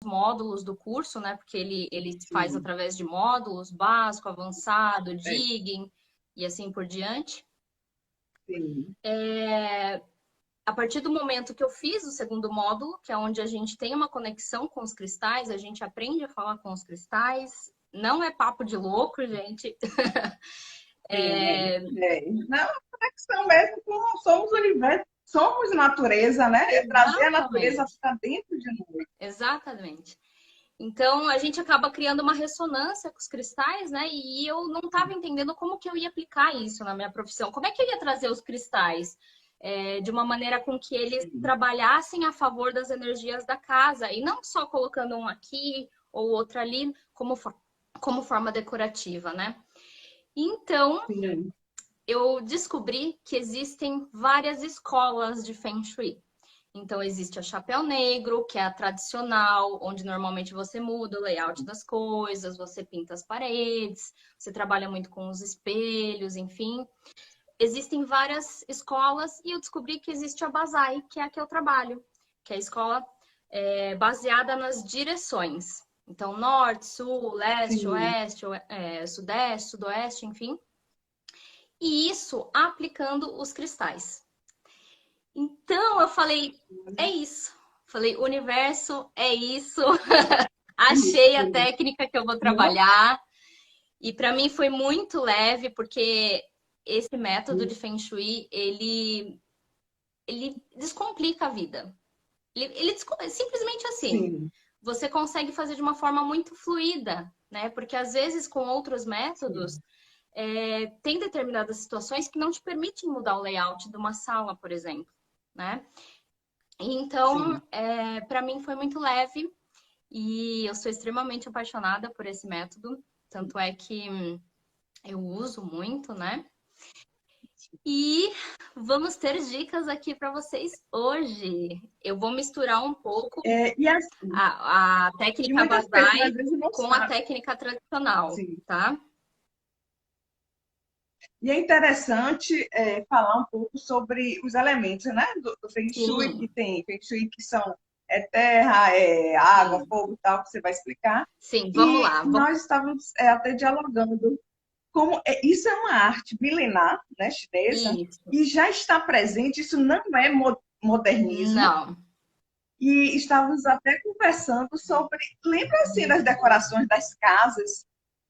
módulos do curso, né? Porque ele faz Sim, através de módulos, básico, avançado, é, digging e assim por diante. sim, A partir do momento que eu fiz o segundo módulo, que é onde a gente tem uma conexão com os cristais, a gente aprende a falar com os cristais. Não é papo de louco, gente. sim. Não, conexão mesmo com somos universo, somos natureza, né? É trazer a natureza Exatamente, para dentro de nós. exatamente. Então, a gente acaba criando uma ressonância com os cristais, né? E eu não estava entendendo como que eu ia aplicar isso na minha profissão. Como é que eu ia trazer os cristais de uma maneira com que eles Sim, trabalhassem a favor das energias da casa e não só colocando um aqui ou outro ali como forma decorativa, né? Então, sim, eu descobri que existem várias escolas de Feng Shui. Então, existe a chapéu negro, que é a tradicional, onde normalmente você muda o layout das coisas, você pinta as paredes, você trabalha muito com os espelhos, enfim. Existem várias escolas e eu descobri que existe a Basai, que é a que eu trabalho, que é a escola baseada nas direções. Então, norte, sul, leste, sim. oeste, sudeste, sudoeste, enfim. E isso aplicando os cristais. Então eu falei, é isso. Falei, universo, é isso. Achei a Isso. técnica que eu vou Não? trabalhar. E para mim foi muito leve, porque esse método de Feng Shui, ele descomplica a vida. Simplesmente assim. Sim, Você consegue fazer de uma forma muito fluida, né? Porque às vezes com outros métodos, sim, tem determinadas situações que não te permitem mudar o layout de uma sala, por exemplo, né? Então, sim. para mim foi muito leve e eu sou extremamente apaixonada por esse método. Tanto é que eu uso muito, né? E vamos ter dicas aqui para vocês hoje. Eu vou misturar um pouco E assim, a e técnica muitas pessoas Basai às vezes não com a sabem. técnica tradicional, Sim. tá? E é interessante falar um pouco sobre os elementos, né? Do Feng Shui, que Sim, tem Feng Shui que são terra, água, sim, fogo e tal, que você vai explicar. sim. Vamos E lá. nós estávamos até dialogando como isso é uma arte milenar, né, chinesa, Isso. e já está presente, isso não é modernismo, Não, e estávamos até conversando sobre, lembra assim das decorações das casas,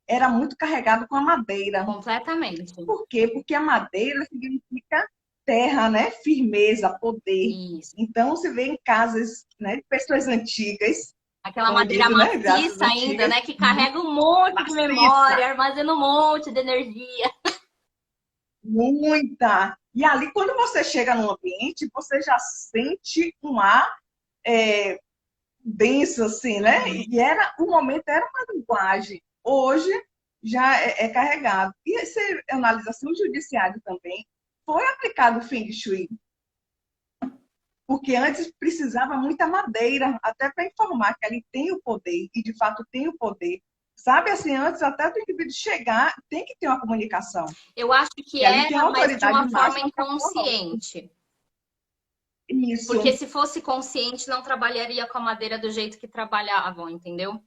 era muito carregado com a madeira. completamente. Por quê? Porque a madeira significa terra, né? Firmeza, poder. Isso. Então, você vê em casas, né, de pessoas antigas, Aquela como madeira diz, né, graças maciça ainda, antigas, né? Que carrega um monte de maciça, memória, armazena um monte de energia. muita. E ali, quando você chega num ambiente, você já sente um ar é, denso, assim, né? Uhum. E era, o momento era uma linguagem. Hoje já é carregado. E você analisa assim, o judiciário também foi aplicado o Feng Shui, porque antes precisava muita madeira, até para informar que ali tem o poder, e de fato tem o poder. Sabe assim, antes até do indivíduo chegar, tem que ter uma comunicação. Eu acho que Que ali tem a era, mas de autoridade uma forma máxima para falar. inconsciente. Porque Isso, se fosse consciente, não trabalharia com a madeira do jeito que trabalhavam, entendeu?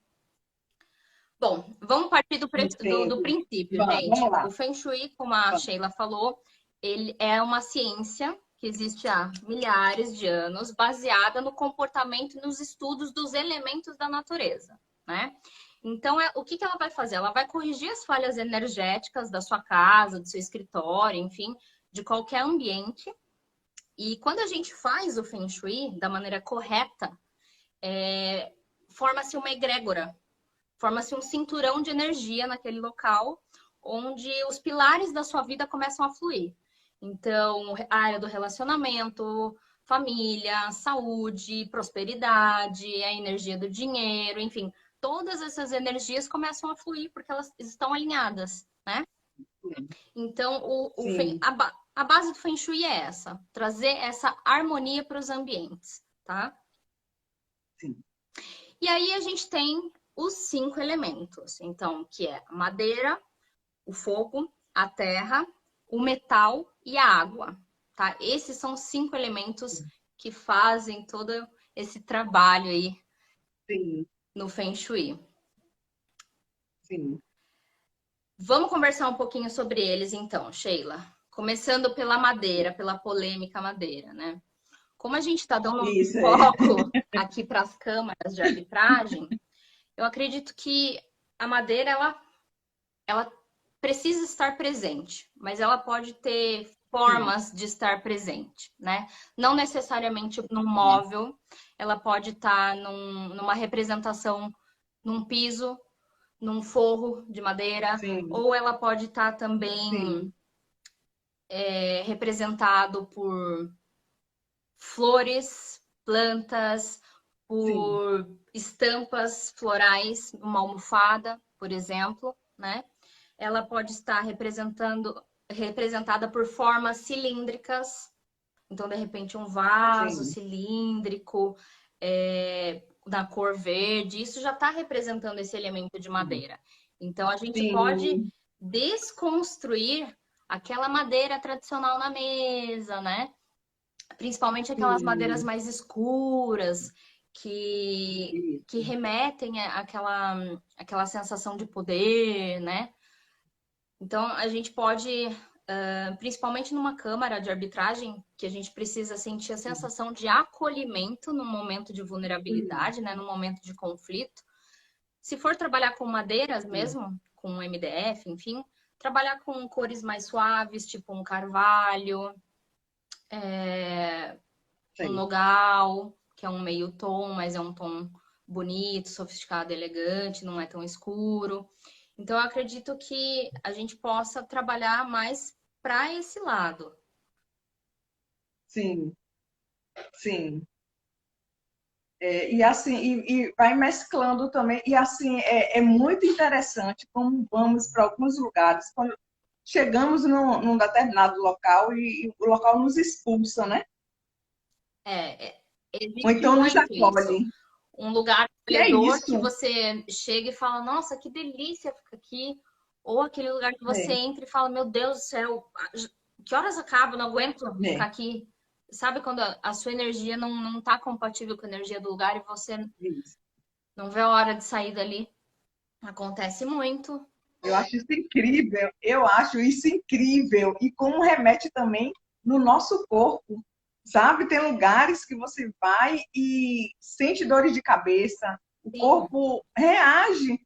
Bom, vamos partir do entendo. princípio, Vamos gente. O lá. Feng Shui, como a Vamos. Sheila falou, ele é uma ciência que existe há milhares de anos, baseada no comportamento e nos estudos dos elementos da natureza, né? Então, o que ela vai fazer? Ela vai corrigir as falhas energéticas da sua casa, do seu escritório, enfim, de qualquer ambiente. E quando a gente faz o Feng Shui da maneira correta, forma-se uma egrégora, forma-se um cinturão de energia naquele local, onde os pilares da sua vida começam a fluir. Então, a área do relacionamento, família, saúde, prosperidade, a energia do dinheiro, enfim, todas essas energias começam a fluir porque elas estão alinhadas, né? Então, Sim, a base do Feng Shui é essa, trazer essa harmonia para os ambientes, tá? sim, E aí a gente tem os 5 elementos, então, que é a madeira, o fogo, a terra, o metal e a água, tá? Esses são os 5 elementos que fazem todo esse trabalho aí Sim, no Feng Shui. sim. Vamos conversar um pouquinho sobre eles então, Sheila. Começando pela madeira, pela polêmica madeira, né? Como a gente está dando um Isso é. foco aqui para as câmaras de arbitragem, eu acredito que a madeira ela precisa estar presente, mas ela pode ter Sim, formas de estar presente, né? Não necessariamente num móvel, ela pode estar numa representação num piso, num forro de madeira, sim, ou ela pode estar também sim, representado por flores, plantas, sim, por estampas florais, uma almofada, por exemplo, né? Ela pode estar representada por formas cilíndricas. Então, de repente, um vaso sim, cilíndrico, da cor verde, isso já está representando esse elemento de madeira. Então, a gente pode sim, desconstruir aquela madeira tradicional na mesa, né? Principalmente aquelas madeiras sim. mais escuras, que Isso. remetem àquela sensação de poder, né? Então, a gente pode, principalmente numa câmara de arbitragem, que a gente precisa sentir a sensação de acolhimento no momento de Sim, vulnerabilidade, né? No momento de conflito. Se for trabalhar com madeiras sim, mesmo, com MDF, enfim, trabalhar com cores mais suaves, tipo um carvalho, um sim. nogal, que é um meio tom, mas é um tom bonito, sofisticado, elegante, não é tão escuro. Então, eu acredito que a gente possa trabalhar mais para esse lado. Sim, sim. E assim, e vai mesclando também, e assim, é muito interessante como vamos para alguns lugares, quando chegamos num determinado local e o local nos expulsa, né? Ou Existe então nos muito isso. acolhe. Um lugar Que é acolhedor que isso? você chega e fala, nossa, que delícia ficar aqui. Ou aquele lugar que você É, entra e fala, meu Deus do céu, que horas acaba? Não aguento ficar é, aqui. Sabe quando a sua energia não tá compatível com a energia do lugar e você isso. não vê a hora de sair dali? Acontece muito. Eu acho isso incrível, eu acho isso incrível. E como remete também no nosso corpo, sabe? Tem lugares que você vai e sente dores de cabeça, o Sim, corpo reage.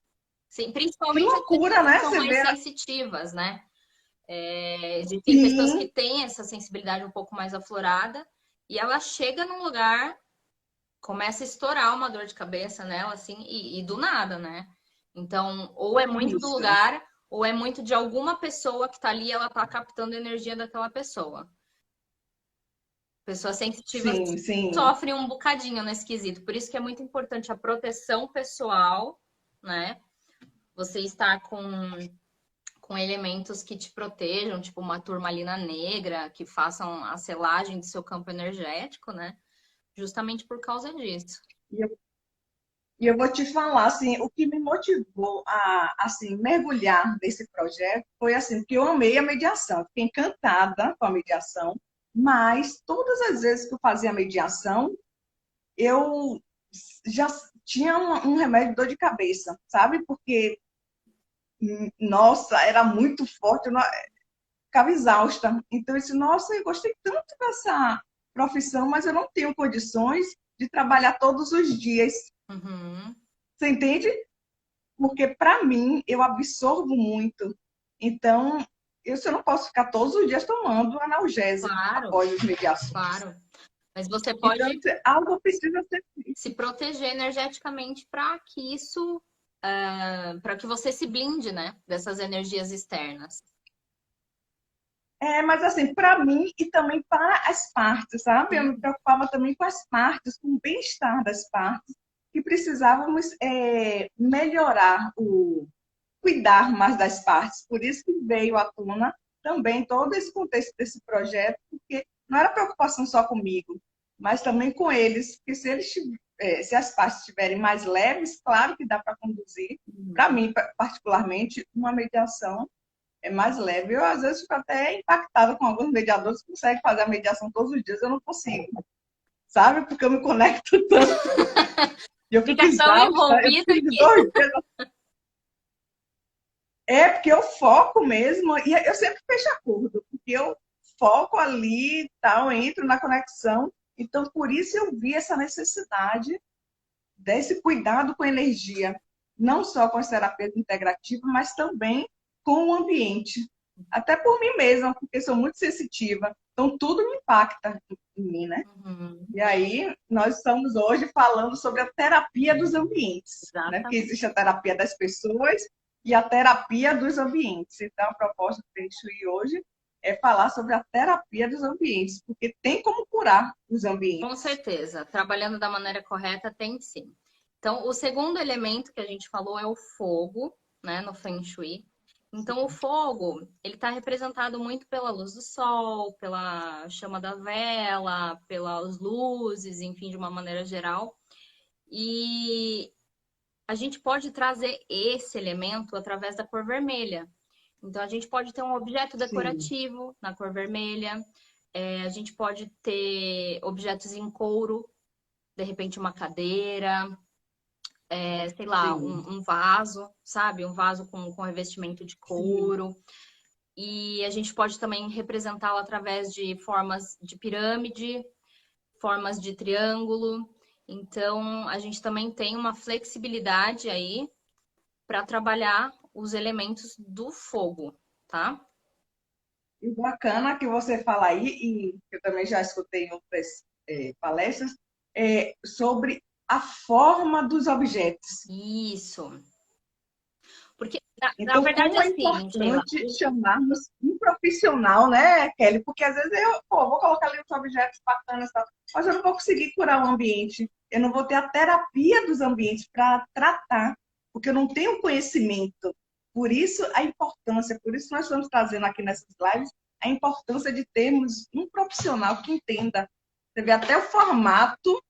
sim. Que Principalmente as loucura, pessoas que né? são Você mais vê sensitivas, né? Existem pessoas que assim, têm essa sensibilidade um pouco mais aflorada e ela chega num lugar, começa a estourar uma dor de cabeça nela, assim, e do nada, né? Então, ou é muito do isso. lugar, ou é muito de alguma pessoa que tá ali, ela tá captando a energia daquela pessoa. Pessoas sensitivas Sim, sim, sofrem um bocadinho nesse quesito. Por isso que é muito importante a proteção pessoal, né? Você estar com elementos que te protejam, tipo uma turmalina negra, que façam a selagem do seu campo energético, né? Justamente por causa disso. e eu, e eu vou te falar, assim, o que me motivou a, assim, mergulhar nesse projeto foi, assim, que eu amei a mediação, fiquei encantada com a mediação, mas todas as vezes que eu fazia a mediação, eu já tinha um remédio de dor de cabeça, sabe? Porque, nossa, era muito forte, eu ficava exausta. Então, eu disse, nossa, eu gostei tanto dessa profissão, mas eu não tenho condições de trabalhar todos os dias. Uhum. Você entende? Porque, para mim, eu absorvo muito. Então, eu não posso ficar todos os dias tomando analgésico Claro, após as mediações. claro. Mas você Então, pode algo precisa ser se feito. proteger energeticamente para que isso, para que você se blinde, né, dessas energias externas. Mas assim, para mim e também para as partes, sabe? Eu me Sim, preocupava também com as partes, com o bem-estar das partes, que precisávamos melhorar cuidar mais das partes. Por isso que veio à tona também todo esse contexto desse projeto, porque não era preocupação só comigo, mas também com eles, porque se as partes estiverem mais leves, claro que dá para conduzir. Para mim, particularmente, uma mediação é mais leve. Eu, às vezes, fico até impactada com alguns mediadores que conseguem fazer a mediação todos os dias. Eu não consigo, sabe? Porque eu me conecto tanto. E eu fico Fica tão exausta, eu envolvida preciso de que. 2 dias. É, porque eu foco mesmo, e eu sempre fecho acordo, porque eu foco ali e tal, entro na conexão. Então, por isso eu vi essa necessidade desse cuidado com a energia, não só com as terapias integrativas, mas também com o ambiente. Até por mim mesma, porque sou muito sensitiva. Então, tudo me impacta em mim, né? Uhum, E aí, nós estamos hoje falando sobre a terapia dos ambientes, né? Porque exatamente. existe a terapia das pessoas e a terapia dos ambientes. Então, a proposta do Feng Shui hoje é falar sobre a terapia dos ambientes, porque tem como curar os Com ambientes. certeza, trabalhando da maneira correta, tem sim. Então, o segundo elemento que a gente falou é o fogo, né, no Feng Shui. Então, o fogo, ele está representado muito pela luz do sol, pela chama da vela, pelas luzes, enfim, de uma maneira geral. E a gente pode trazer esse elemento através da cor vermelha. Então, a gente pode ter um objeto Sim, decorativo na cor vermelha, a gente pode ter objetos em couro, de repente uma cadeira, sei lá, sim, um vaso, sabe? Um vaso com revestimento de sim. couro. E a gente pode também representá-lo através de formas de pirâmide, formas de triângulo. Então, a gente também tem uma flexibilidade aí para trabalhar os elementos do fogo, tá? E bacana que você fala aí, e eu também já escutei em outras palestras, sobre a forma dos objetos. Isso. Porque, na Então, verdade, como é assim, Sheila, importante chamarmos um profissional, né, Kelly? Porque às vezes eu, pô, vou colocar ali os objetos bacanas, e tal, mas eu não vou conseguir curar o ambiente. Eu não vou ter a terapia dos ambientes para tratar, porque eu não tenho conhecimento. Por isso a importância, por isso nós estamos trazendo aqui nessas lives a importância de termos um profissional que entenda. Você vê até o formato,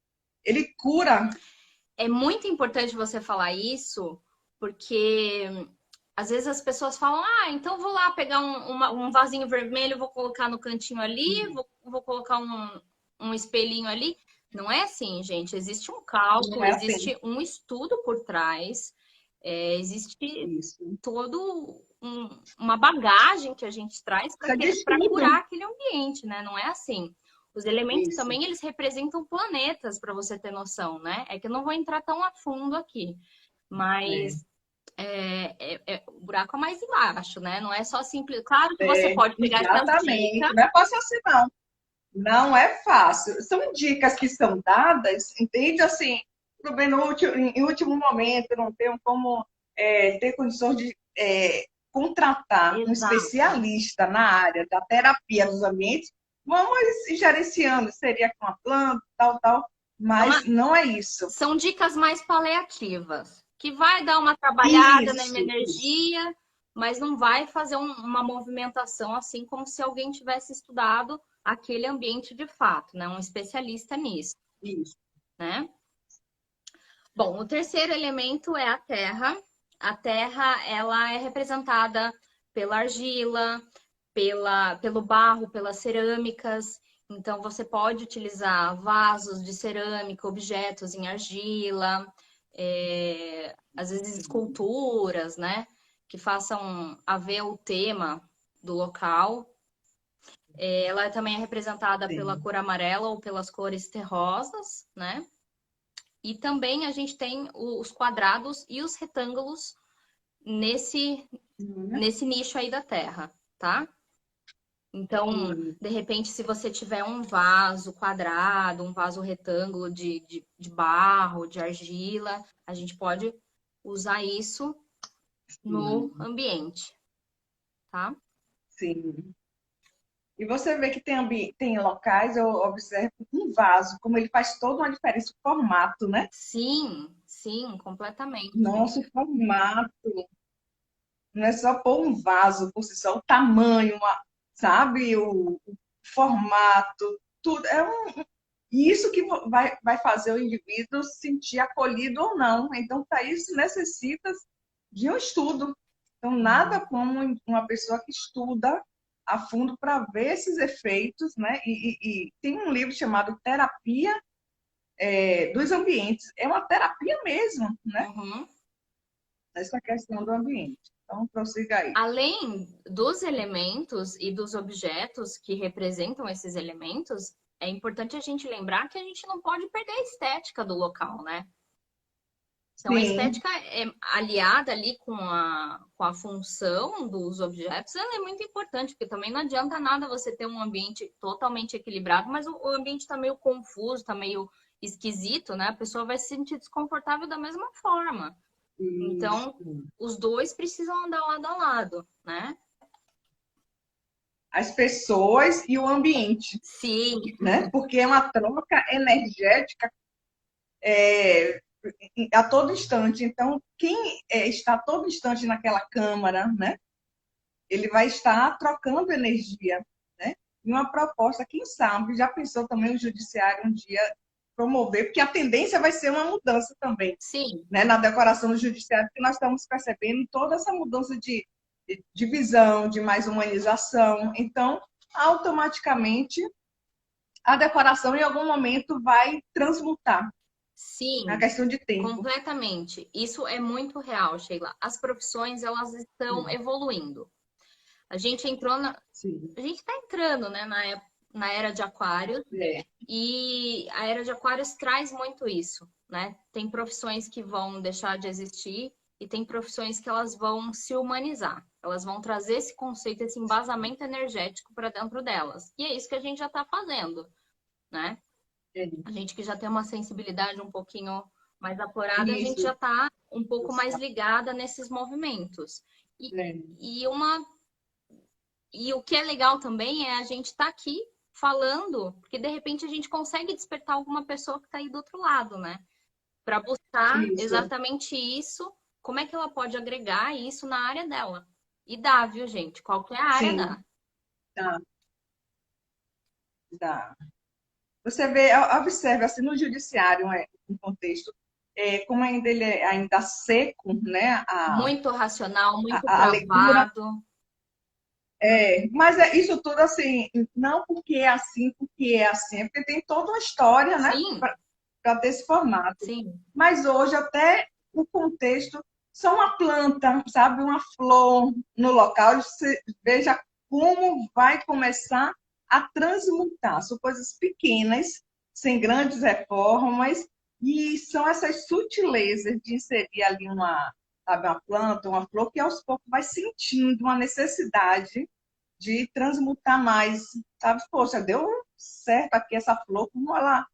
ele cura. é muito importante você falar isso, porque às vezes as pessoas falam, ah, então vou lá pegar um vasinho vermelho, vou colocar no cantinho ali, vou colocar um espelhinho ali. Não é assim, gente. Existe um Não cálculo, é assim. existe um estudo por trás, existe Isso. uma bagagem que a gente traz Isso é de para estudo. curar aquele ambiente, né? Não é assim. Os elementos Isso. também, eles representam planetas, para você ter noção, né? É que eu não vou entrar tão a fundo aqui, É. mas o buraco é mais embaixo, né? Não é só simples. Claro que você pode pegar essas Exatamente. dicas. Não é fácil assim, não. Não é fácil. São dicas que são dadas, entende? Assim, também no último, em último momento, não tenho como ter condições de contratar um Exato. especialista na área da terapia dos ambientes. Vamos ir gerenciando, seria com a planta, tal, tal, É uma, mas não é isso. são dicas mais paliativas, que vai dar uma trabalhada na minha Isso, energia, mas não vai fazer uma movimentação assim como se alguém tivesse estudado aquele ambiente de fato, né? Um especialista nisso, isso. né? Bom, o terceiro elemento é a terra. A terra, ela é representada pela argila, pelo barro, pelas cerâmicas. Então, você pode utilizar vasos de cerâmica, objetos em argila, às vezes esculturas, né? Que façam a ver o tema do local. Ela também é representada pela Sim. cor amarela ou pelas cores terrosas, né? E também a gente tem os quadrados e os retângulos nesse, Uhum. nesse nicho aí da Terra, tá? Então, Sim. de repente, se você tiver um vaso quadrado, um vaso retângulo de barro, de argila, a gente pode usar isso no Sim. ambiente, tá? Sim. E você vê que tem locais, eu observo um vaso, como ele faz toda uma diferença, o formato, né? Sim, sim, completamente. Nosso formato, não é só pôr um vaso por si só, o tamanho, sabe? O formato, tudo. Isso que vai fazer o indivíduo se sentir acolhido ou não. Então, para isso, necessita de um estudo. Então, nada Uhum. como uma pessoa que estuda a fundo para ver esses efeitos, né? E tem um livro chamado Terapia dos ambientes. É uma terapia mesmo, né? Uhum. Essa questão do ambiente. Então, prossiga aí. Além dos elementos e dos objetos que representam esses elementos, é importante a gente lembrar que a gente não pode perder a estética do local, né? Então, a Sim, estética é aliada ali com a função dos objetos, ela é muito importante, porque também não adianta nada você ter um ambiente totalmente equilibrado, mas o ambiente está meio confuso, está meio esquisito, né? A pessoa vai se sentir desconfortável da mesma forma. isso. Então, os dois precisam andar lado a lado, né? As pessoas e o ambiente, Sim, né? Porque é uma troca energética é, a todo instante. Então, quem está a todo instante naquela câmara, né? Ele vai estar trocando energia, né? E uma proposta, quem sabe, já pensou também o judiciário um dia promover, porque a tendência vai ser uma mudança também, sim, né? Na decoração do judiciário, que nós estamos percebendo toda essa mudança de visão, de mais humanização. Então, automaticamente, a decoração em algum momento vai transmutar. É uma sim, questão de tempo. completamente. Isso é muito real, Sheila. As profissões, elas estão Sim, evoluindo. A gente entrou na... sim. A gente está entrando, né, na era de Aquário, É, e a era de Aquários traz muito isso, né? Tem profissões que vão deixar de existir e tem profissões que elas vão se humanizar. Elas vão trazer esse conceito, esse embasamento energético para dentro delas. E é isso que a gente já está fazendo, né? é. A gente que já tem uma sensibilidade um pouquinho mais apurada, a gente Isso. já está um pouco mais ligada nesses movimentos. E, É, e uma e o que é legal também é a gente estar aqui falando, porque de repente a gente consegue despertar alguma pessoa que está aí do outro lado, né? Para buscar isso. exatamente isso, como é que ela pode agregar isso na área dela. E dá, viu, gente? Qualquer área Sim, dá. tá, tá. Você vê, observa assim no judiciário, um contexto, como ainda ele é ainda seco, né? Muito racional, muito A leitura, travado. mas é isso tudo assim, não porque é assim, é porque tem toda uma história, né? Sim, Para ter esse formato. sim, Mas hoje até o contexto, só uma planta, sabe, uma flor no local, você veja como vai começar a transmutar. São coisas pequenas, sem grandes reformas, e são essas sutilezas de inserir ali sabe, uma planta, uma flor, que aos poucos vai sentindo uma necessidade de transmutar mais, sabe? Poxa, deu certo aqui essa flor, como ela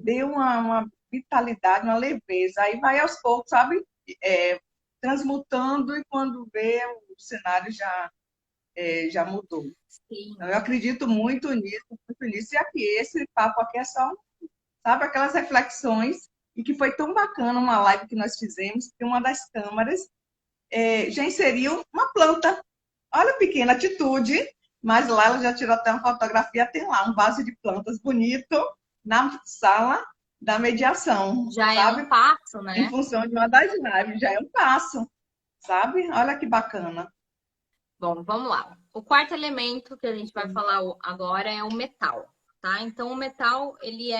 deu uma vitalidade, uma leveza. Aí vai aos poucos, sabe? É, transmutando e quando vê o cenário já mudou. Então, eu sim. acredito muito nisso, muito nisso. E aqui, esse papo aqui é só, sabe, aquelas reflexões e que foi tão bacana uma live que nós fizemos, que uma das câmaras já inseriu uma planta. Olha, pequena atitude, mas lá ela já tirou até uma fotografia, tem lá um vaso de plantas bonito na sala da mediação, Já é um sabe? passo, Em né? função de uma das lives, já é um passo, sabe? Olha que bacana. Bom, vamos lá. O quarto elemento que a gente vai falar agora é o metal, tá? Então, o metal, ele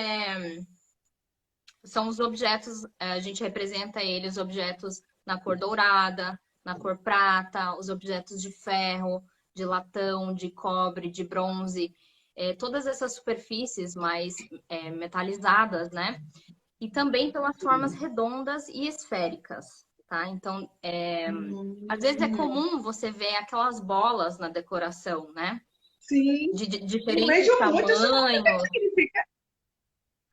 são os objetos, a gente representa eles, objetos na cor dourada, na cor prata, os objetos de ferro, de latão, de cobre, de bronze, todas essas superfícies mais metalizadas, né? E também pelas formas redondas e esféricas, tá? Então, às vezes é comum você ver aquelas bolas na decoração, né? Sim, De eu diferentes vejo muito isso. tamanhos. Significa.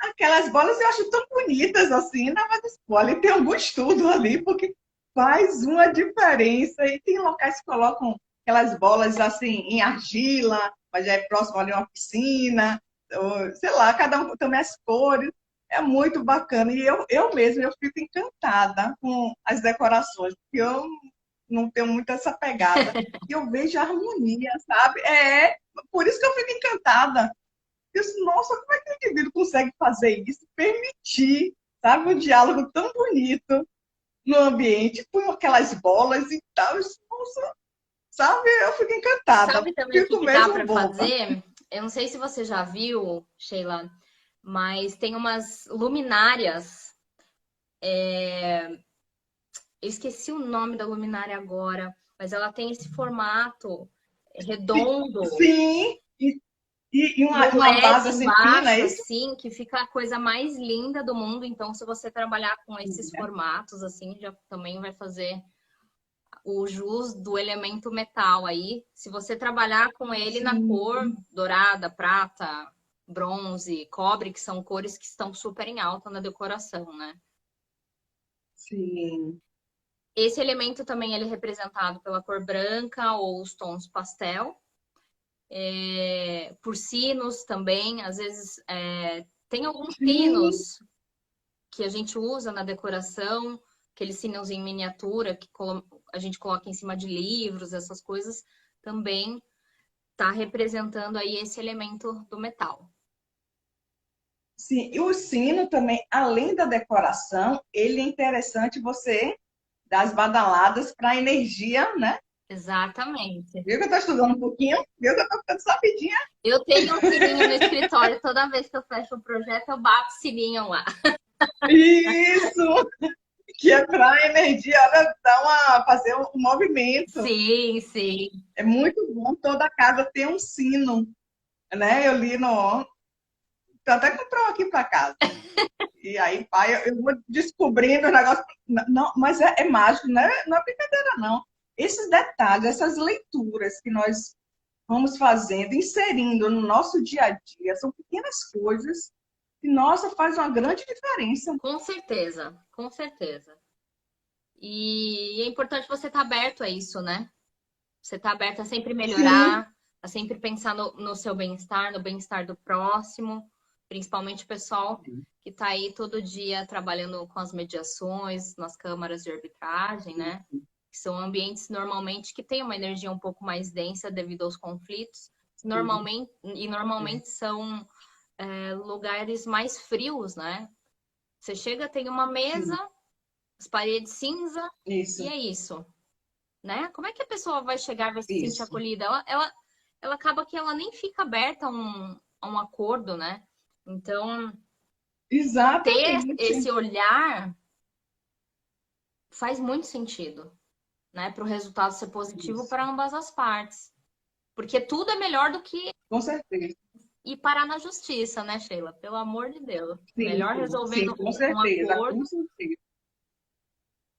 Aquelas bolas eu acho tão bonitas assim, na escola, e tem algum estudo ali, porque faz uma diferença. E tem locais que colocam aquelas bolas assim em argila, mas já é próximo ali a uma piscina, ou, sei lá, cada um também as cores. É muito bacana. E eu mesma eu fico encantada com as decorações, porque eu não tenho muito essa pegada. E eu vejo a harmonia, sabe? Por isso que eu fico encantada. Eu disse, nossa, como é que o indivíduo consegue fazer isso? Permitir, sabe, um diálogo tão bonito no ambiente, com aquelas bolas e tal. Eu disse, nossa, sabe, eu fico encantada. Sabe também o que Fico que dá mesmo para boba. fazer? Eu não sei se você já viu, Sheila, Mas tem umas luminárias. Eu esqueci o nome da luminária agora, mas ela tem esse formato redondo Sim, e e um uma LED base assim fina, embaixo, é isso? assim, que fica a coisa mais linda do mundo. Então, se você trabalhar com esses Né? formatos, assim, já também vai fazer o jus do elemento metal aí. Se você trabalhar com ele na cor Sim, dourada, prata, bronze, cobre, que são cores que estão super em alta na decoração, né? sim. Esse elemento também ele é representado pela cor branca ou os tons pastel. Por sinos também, às vezes tem alguns Sim, sinos que a gente usa na decoração, aqueles sinos em miniatura que a gente coloca em cima de livros, essas coisas, também está representando aí esse elemento do metal. sim. E o sino também, além da decoração, ele é interessante você dar as badaladas para a energia, né? Exatamente. Viu que eu estou estudando um pouquinho? Viu que eu estou ficando sabidinha? Eu tenho um sininho no escritório, toda vez que eu fecho um projeto, eu bato o sininho lá. Isso! Que é para a energia, olha, fazer um movimento. Sim, sim. É muito bom toda casa ter um sino, né? Eu li no. Eu até comprou aqui para casa. E aí, pai, eu vou descobrindo o negócio. Não, mas é mágico, não é brincadeira, não. Esses detalhes, essas leituras que nós vamos fazendo, inserindo no nosso dia a dia, são pequenas coisas que, nossa, faz uma grande diferença. Com certeza, com certeza. E é importante você estar aberto a isso, né? Você estar aberto a sempre Sim, melhorar, a sempre pensar no seu bem-estar, no bem-estar do próximo, principalmente o pessoal que está aí todo dia trabalhando com as mediações, nas câmaras de arbitragem, né? Que são ambientes normalmente que têm uma energia um pouco mais densa devido aos conflitos. sim, Normalmente são lugares mais frios, né? Você chega, tem uma mesa, sim, as paredes cinza, e isso, é isso, né? Como é que a pessoa vai chegar, vai se sentir isso. acolhida? Ela acaba que ela nem fica aberta a um acordo, né? Então, ter Exatamente. esse olhar faz muito sentido, né? Para o resultado ser positivo Isso, para ambas as partes. Porque tudo é melhor do que com certeza. ir parar na justiça, né, Sheila? Pelo amor de Deus. Sim, Melhor resolver sim, com um certeza, acordo. com certeza.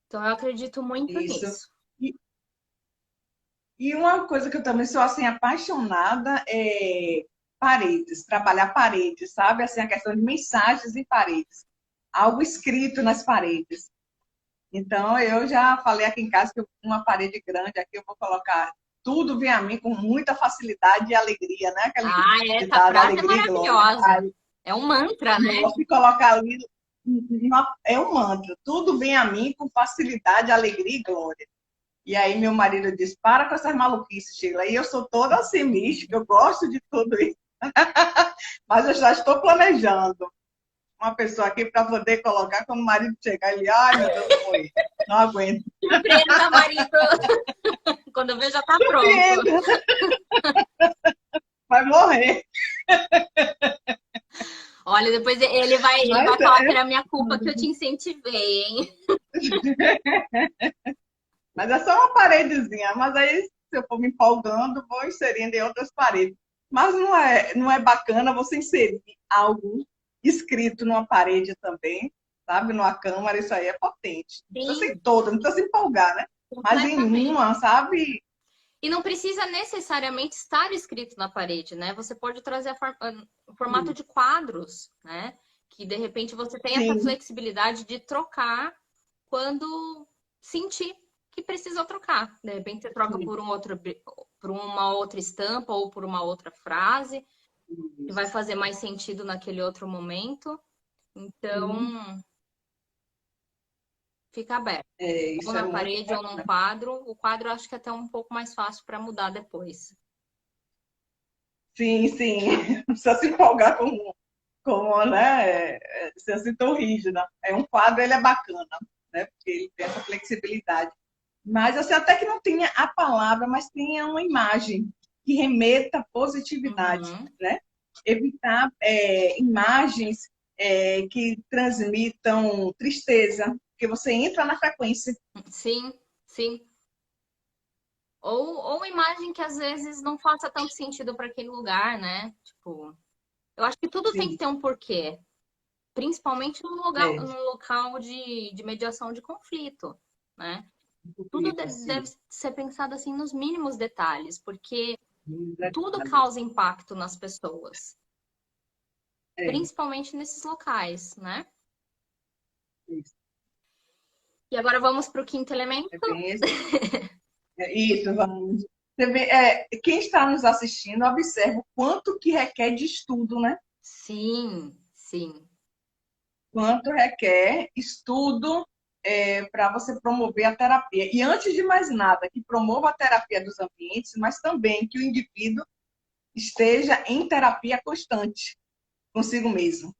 Então, eu acredito muito Isso. nisso. E, e uma coisa que eu também sou assim apaixonada é paredes, trabalhar paredes, sabe? Assim, a questão de mensagens em paredes, algo escrito nas paredes. Então, eu já falei aqui em casa que uma parede grande aqui eu vou colocar tudo vem a mim com muita facilidade e alegria, né? Aquele Ah, essa ditado frase é alegria e glória. maravilhosa. Aí, É um mantra, né? gosto de colocar ali é um mantra. Tudo vem a mim com facilidade, alegria e glória. E aí meu marido disse, para com essas maluquices, Sheila. E eu sou toda assim mística, eu gosto de tudo isso. Mas eu já estou planejando uma pessoa aqui para poder colocar quando o marido chegar. Ele, ai meu Deus, não vou ir. Não aguento. Surpreenda, marido. Quando eu ver, já tá pronto. Surpreenda, vai morrer. Olha, depois ele vai Mas falar que era minha culpa que eu te incentivei, hein? mas é só uma paredezinha. Mas aí, se eu for me empolgando, vou inserindo em outras paredes. Mas não é bacana você inserir algo escrito numa parede também, sabe? Numa câmara, isso aí é potente. Não precisa ser Sim, em toda, não precisa se empolgar, né? Mas em completamente. uma, sabe? E não precisa necessariamente estar escrito na parede, né? Você pode trazer o formato de quadros, né? Que de repente você tem essa Sim, flexibilidade de trocar quando sentir que precisou trocar. De repente você troca sim. por uma outra estampa ou por uma outra frase, que vai Isso. fazer mais sentido naquele outro momento. Sim. Então, fica aberto. É, Ou isso é na muito parede ou num importante. quadro. O quadro eu acho que é até um pouco mais fácil para mudar depois. Sim, sim. Não precisa se empolgar como né? Ser assim tão rígida. É um quadro, ele é bacana, né? Porque ele tem essa flexibilidade. Mas assim, até que não tenha a palavra, mas tenha uma imagem que remeta à positividade, Uhum. né? evitar imagens que transmitam tristeza, porque você entra na frequência. Sim, sim. Ou imagem que às vezes não faça tanto sentido para aquele lugar, né? Tipo, eu acho que tudo tem que Sim, ter um porquê, principalmente é, no local de mediação de conflito, né? Tudo conflito, deve assim. ser pensado assim nos mínimos detalhes, porque tudo Detalhes. causa impacto nas pessoas, É, principalmente nesses locais, né? isso. E agora vamos para o quinto elemento? É bem isso, vamos. Você vê, quem está nos assistindo, observa o quanto que requer de estudo, né? Sim, sim. Quanto requer estudo para você promover a terapia. E antes de mais nada, que promova a terapia dos ambientes, mas também que o indivíduo esteja em terapia constante consigo mesmo.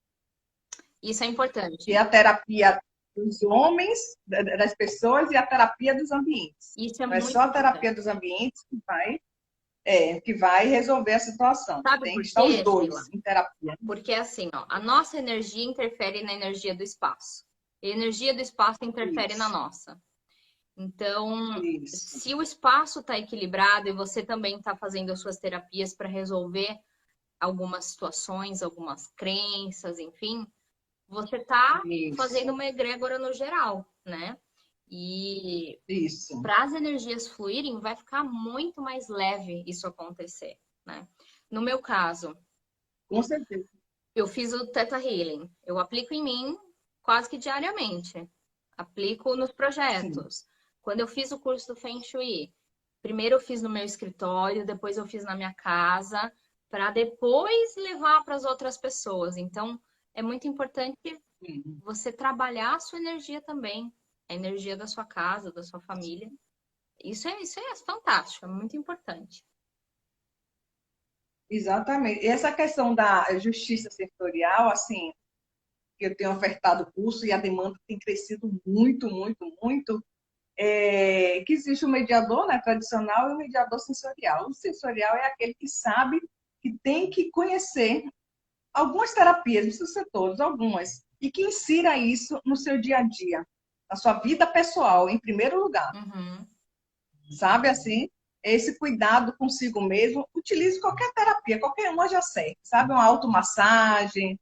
Isso é Que é importante. a terapia dos homens, das pessoas e a terapia dos ambientes. Isso é Não é só muito a terapia importante. dos ambientes que vai resolver a situação. Sabe Tem que por estar os quê, Sheila? dois em terapia. Porque assim, ó, a nossa energia interfere na energia do espaço. E a energia do espaço interfere na Isso, nossa. Então, isso, se o espaço está equilibrado e você também está fazendo as suas terapias para resolver algumas situações, algumas crenças, enfim, você está fazendo isso, uma egrégora no geral, né? E isso. para as energias fluírem, vai ficar muito mais leve isso acontecer, né? No meu caso, Com certeza. eu fiz o Theta Healing. Eu aplico em mim quase que diariamente. Aplico nos Sim. projetos. Quando eu fiz o curso do Feng Shui, primeiro eu fiz no meu escritório, depois eu fiz na minha casa, para depois levar para as outras pessoas. Então, é muito importante Sim. você trabalhar a sua energia também, a energia da sua casa, da sua família. Isso é fantástico, é muito importante. Exatamente. E essa questão da justiça sensorial, assim, que eu tenho ofertado o curso e a demanda tem crescido muito, muito, muito, que existe o mediador, né, tradicional e o mediador sensorial. O sensorial é aquele que sabe que tem que conhecer algumas terapias, não precisa ser todas, algumas, e que insira isso no seu dia a dia, na sua vida pessoal, em primeiro lugar. Uhum. Sabe assim? Esse cuidado consigo mesmo, utilize qualquer terapia, qualquer uma já serve, sabe? Uma automassagem,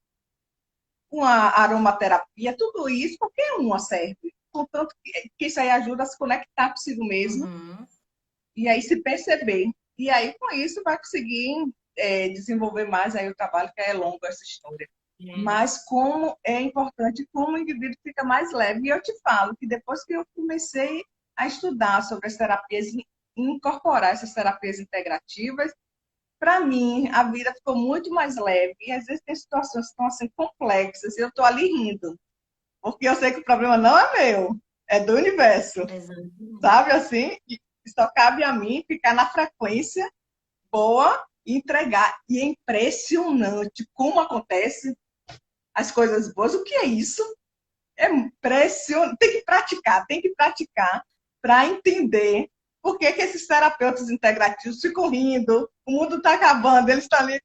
uma aromaterapia, tudo isso, qualquer uma serve. Contanto que isso aí ajuda a se conectar consigo mesmo Uhum. e aí se perceber. E aí, com isso, vai conseguir desenvolver mais aí o trabalho, que é longo essa história. É. Mas como é importante, como o indivíduo fica mais leve. E eu te falo que depois que eu comecei a estudar sobre as terapias e incorporar essas terapias integrativas, para mim a vida ficou muito mais leve. E às vezes tem situações que estão assim complexas e eu estou ali rindo, porque eu sei que o problema não é meu, é do universo, Exatamente. sabe assim? E só cabe a mim ficar na frequência boa e entregar. E é impressionante como acontece as coisas boas. O que é isso? É impressionante. Tem que praticar para entender por que, que esses terapeutas integrativos ficam rindo. O mundo está acabando, eles estão ali,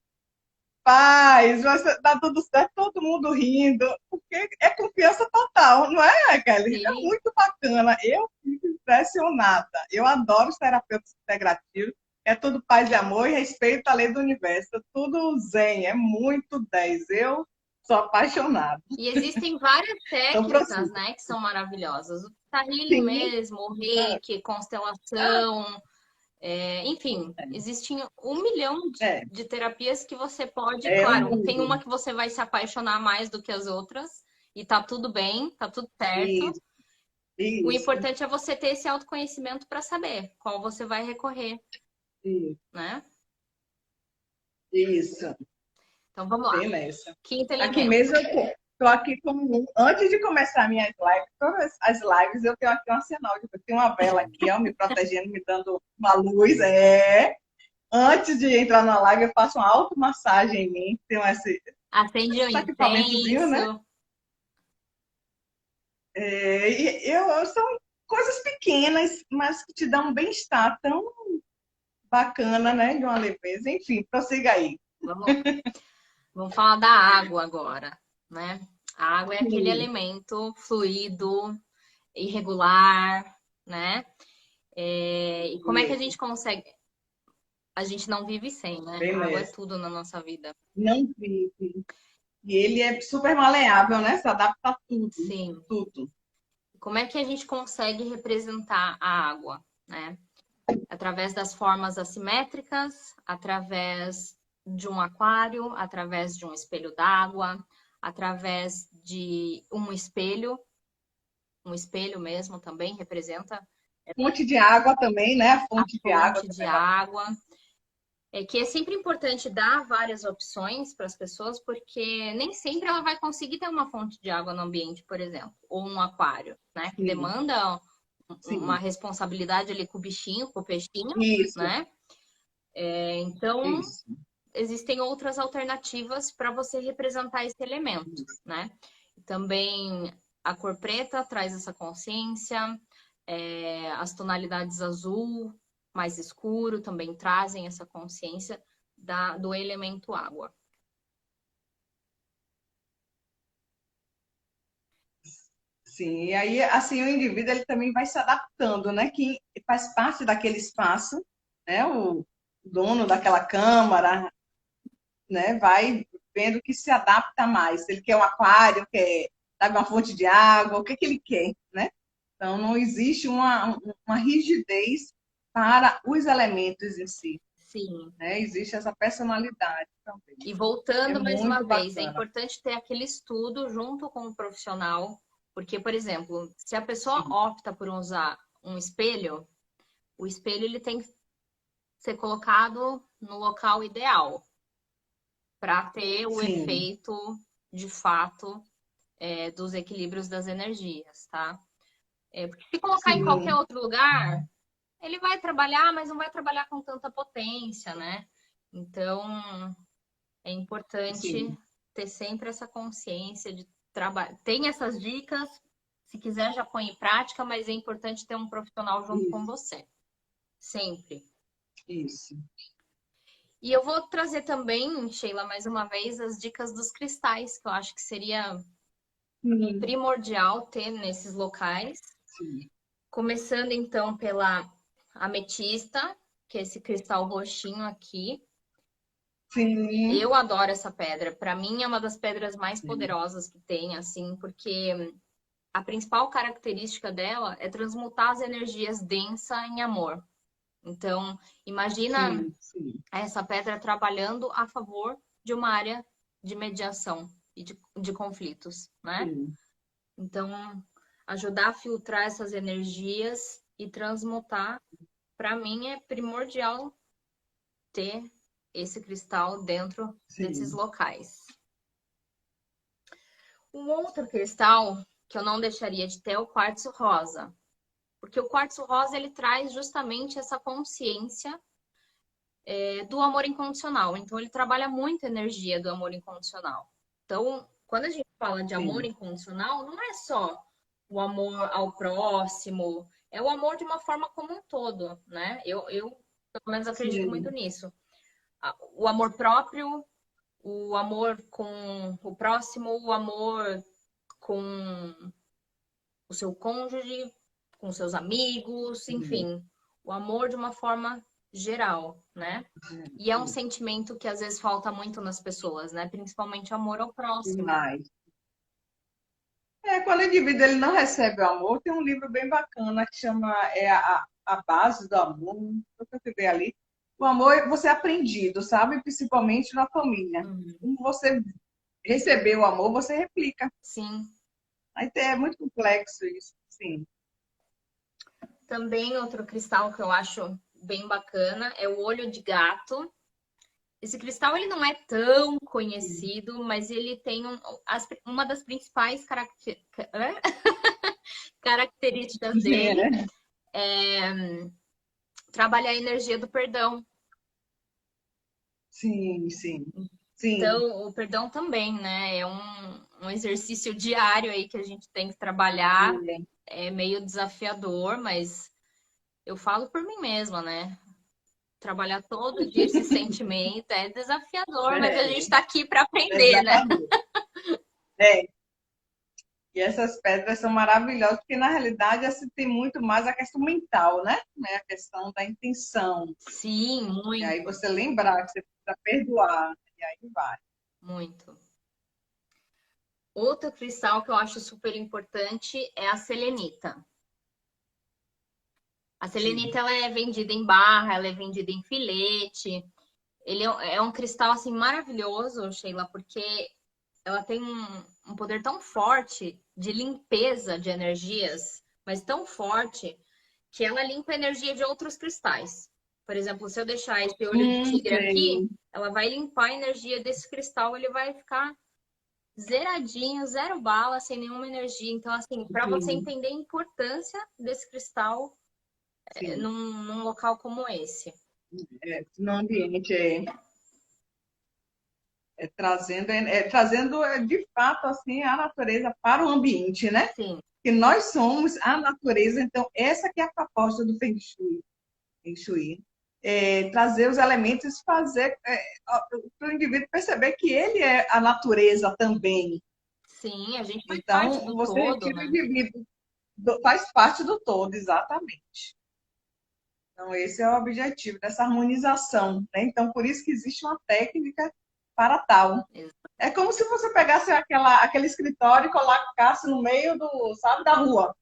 paz, vai dar tudo certo, todo mundo rindo, porque é confiança total, não é, Kelly? É Sim. muito bacana. Eu fico impressionada. Eu adoro os terapeutas integrativos. É tudo paz e amor e respeito à lei do universo. É tudo zen, é muito 10. Eu sou apaixonada. E existem várias Então, técnicas, prossiga. né, que são maravilhosas. O Theta Healing Sim. mesmo, o Ah, Reiki, constelação, enfim, existem um milhão é, de terapias que você pode, é um claro, tem uma mundo. que você vai se apaixonar mais do que as outras, e tá tudo bem, tá tudo certo. Isso, O isso, importante é você ter esse autoconhecimento para saber qual você vai recorrer, isso, né? isso. Então vamos lá. Bem nessa. Quinto Aqui elemento. mesmo eu estou aqui com. Antes de começar minhas lives, todas as lives, eu tenho aqui um sinal de tenho uma vela aqui, ó, me protegendo, me dando uma luz. Antes de entrar na live, eu faço uma automassagem em mim. Tenho Acende um esse equipamentozinho, né? incenso. São coisas pequenas, mas que te dão um bem-estar tão bacana, né? De uma leveza. Enfim, prossiga aí. Vamos lá. Vamos falar da água agora, né? A água é aquele Sim, elemento fluido, irregular, né? E como é que a mesmo, gente consegue? A gente não vive sem, né? bem A água é mesmo. tudo na nossa vida. Não vive. E ele é super maleável, né? Se adapta a tudo, Sim. tudo. Como é que a gente consegue representar a água, né? Através das formas assimétricas, através de um aquário, através de um espelho d'água, através de um espelho mesmo também representa Fonte de água também, né? A a fonte de água fonte de também é bacana. água. É que é sempre importante dar várias opções para as pessoas, porque nem sempre ela vai conseguir ter uma fonte de água no ambiente, por exemplo, ou um aquário, né? Que Sim, demanda uma sim. responsabilidade ali com o bichinho, com o peixinho, Isso, né? Então, isso, existem outras alternativas para você representar esse elemento, isso. né? Também a cor preta traz essa consciência, as tonalidades azul, mais escuro, também trazem essa consciência do elemento água. Sim, e aí, assim, o indivíduo ele também vai se adaptando, né? Que faz parte daquele espaço, né? O dono daquela câmara, né? Vai vendo que se adapta mais. Se ele quer um aquário, quer uma fonte de água, o que que ele quer, né? Então, não existe uma rigidez para os elementos em si, Sim. né? Existe essa personalidade também. E É voltando mais uma muito vez, é bacana. importante ter aquele estudo junto com o profissional, porque, por exemplo, se a pessoa Sim, opta por usar um espelho, o espelho ele tem que ser colocado no local ideal para ter o sim, efeito de fato dos equilíbrios das energias, tá? Porque se colocar em qualquer sim, outro lugar, ele vai trabalhar, mas não vai trabalhar com tanta potência, né? Então, é importante sim. ter sempre essa consciência de trabalhar. Tem essas dicas, se quiser já põe em prática, mas é importante ter um profissional junto com Isso, você, sempre. isso. E eu vou trazer também, Sheila, mais uma vez, as dicas dos cristais, que eu acho que seria Sim, primordial ter nesses locais. sim. Começando então pela ametista, que é esse cristal roxinho aqui. Sim, Eu adoro essa pedra. Para mim é uma das pedras mais poderosas que tem, assim, porque a principal característica dela é transmutar as energias densas em amor. Então, imagina sim, sim, essa pedra trabalhando a favor de uma área de mediação e de conflitos, né? sim. Então, ajudar a filtrar essas energias e transmutar, para mim, é primordial ter esse cristal dentro desses Sim. locais. Um outro cristal que eu não deixaria de ter é o quartzo rosa, porque o quartzo rosa ele traz justamente essa consciência do amor incondicional. Então, ele trabalha muito a energia do amor incondicional. Então, quando a gente fala de amor Sim, incondicional, não é só o amor ao próximo, é o amor de uma forma como um todo, né? Eu pelo menos, acredito muito sim, nisso. O amor próprio, o amor com o próximo, o amor com o seu cônjuge, com seus amigos, sim. enfim, o amor de uma forma geral, né? E é um sentimento que às vezes falta muito nas pessoas, né? Principalmente o amor ao próximo. Demais. É, quando o indivíduo ele não recebe o amor, tem um livro bem bacana que chama a Base do Amor, eu fui ver ali. O amor, você é aprendido, sabe? Principalmente na família. Uhum. Como você recebeu o amor, você replica. Sim. Aí é muito complexo isso, sim. Também outro cristal que eu acho bem bacana é o olho de gato. Esse cristal ele não é tão conhecido, mas ele tem uma das principais características dele É, é trabalhar a energia do perdão. sim, sim, sim. Então, o perdão também, né? É um exercício diário aí que a gente tem que trabalhar. É meio desafiador, mas eu falo por mim mesma, né? trabalhar todo dia esse sentimento. É desafiador, mas a gente É, está aqui para aprender, né? exatamente. É, e essas pedras são maravilhosas, porque na realidade assim, tem muito mais a questão mental, né? A questão da intenção. Sim, E aí muito, você lembrar que você precisa perdoar, e aí vai. muito. Outro cristal que eu acho super importante é a selenita. A selenita Sim. ela é vendida em barra, ela é vendida em filete. Ele é um cristal assim maravilhoso, Sheila, porque ela tem um poder tão forte de limpeza de energias, mas tão forte que ela limpa a energia de outros cristais. Por exemplo, se eu deixar esse olho de tigre aqui, Sei. ela vai limpar a energia desse cristal, ele vai ficar zeradinho, zero bala, sem nenhuma energia. Então, assim, para você Sim, entender a importância desse cristal sim. num local como esse. No ambiente trazendo de fato assim a natureza para o ambiente, né? Sim, Que nós somos a natureza, então essa que é a proposta do Feng Shui. Trazer os elementos, fazer para o indivíduo perceber que ele é a natureza também. sim, a gente faz parte Então, do você todo, retira o né? indivíduo, faz parte do todo, exatamente. Então, esse é o objetivo dessa harmonização, né? Então, por isso que existe uma técnica para tal. É como se você pegasse aquele escritório e colocasse no meio sabe, da rua.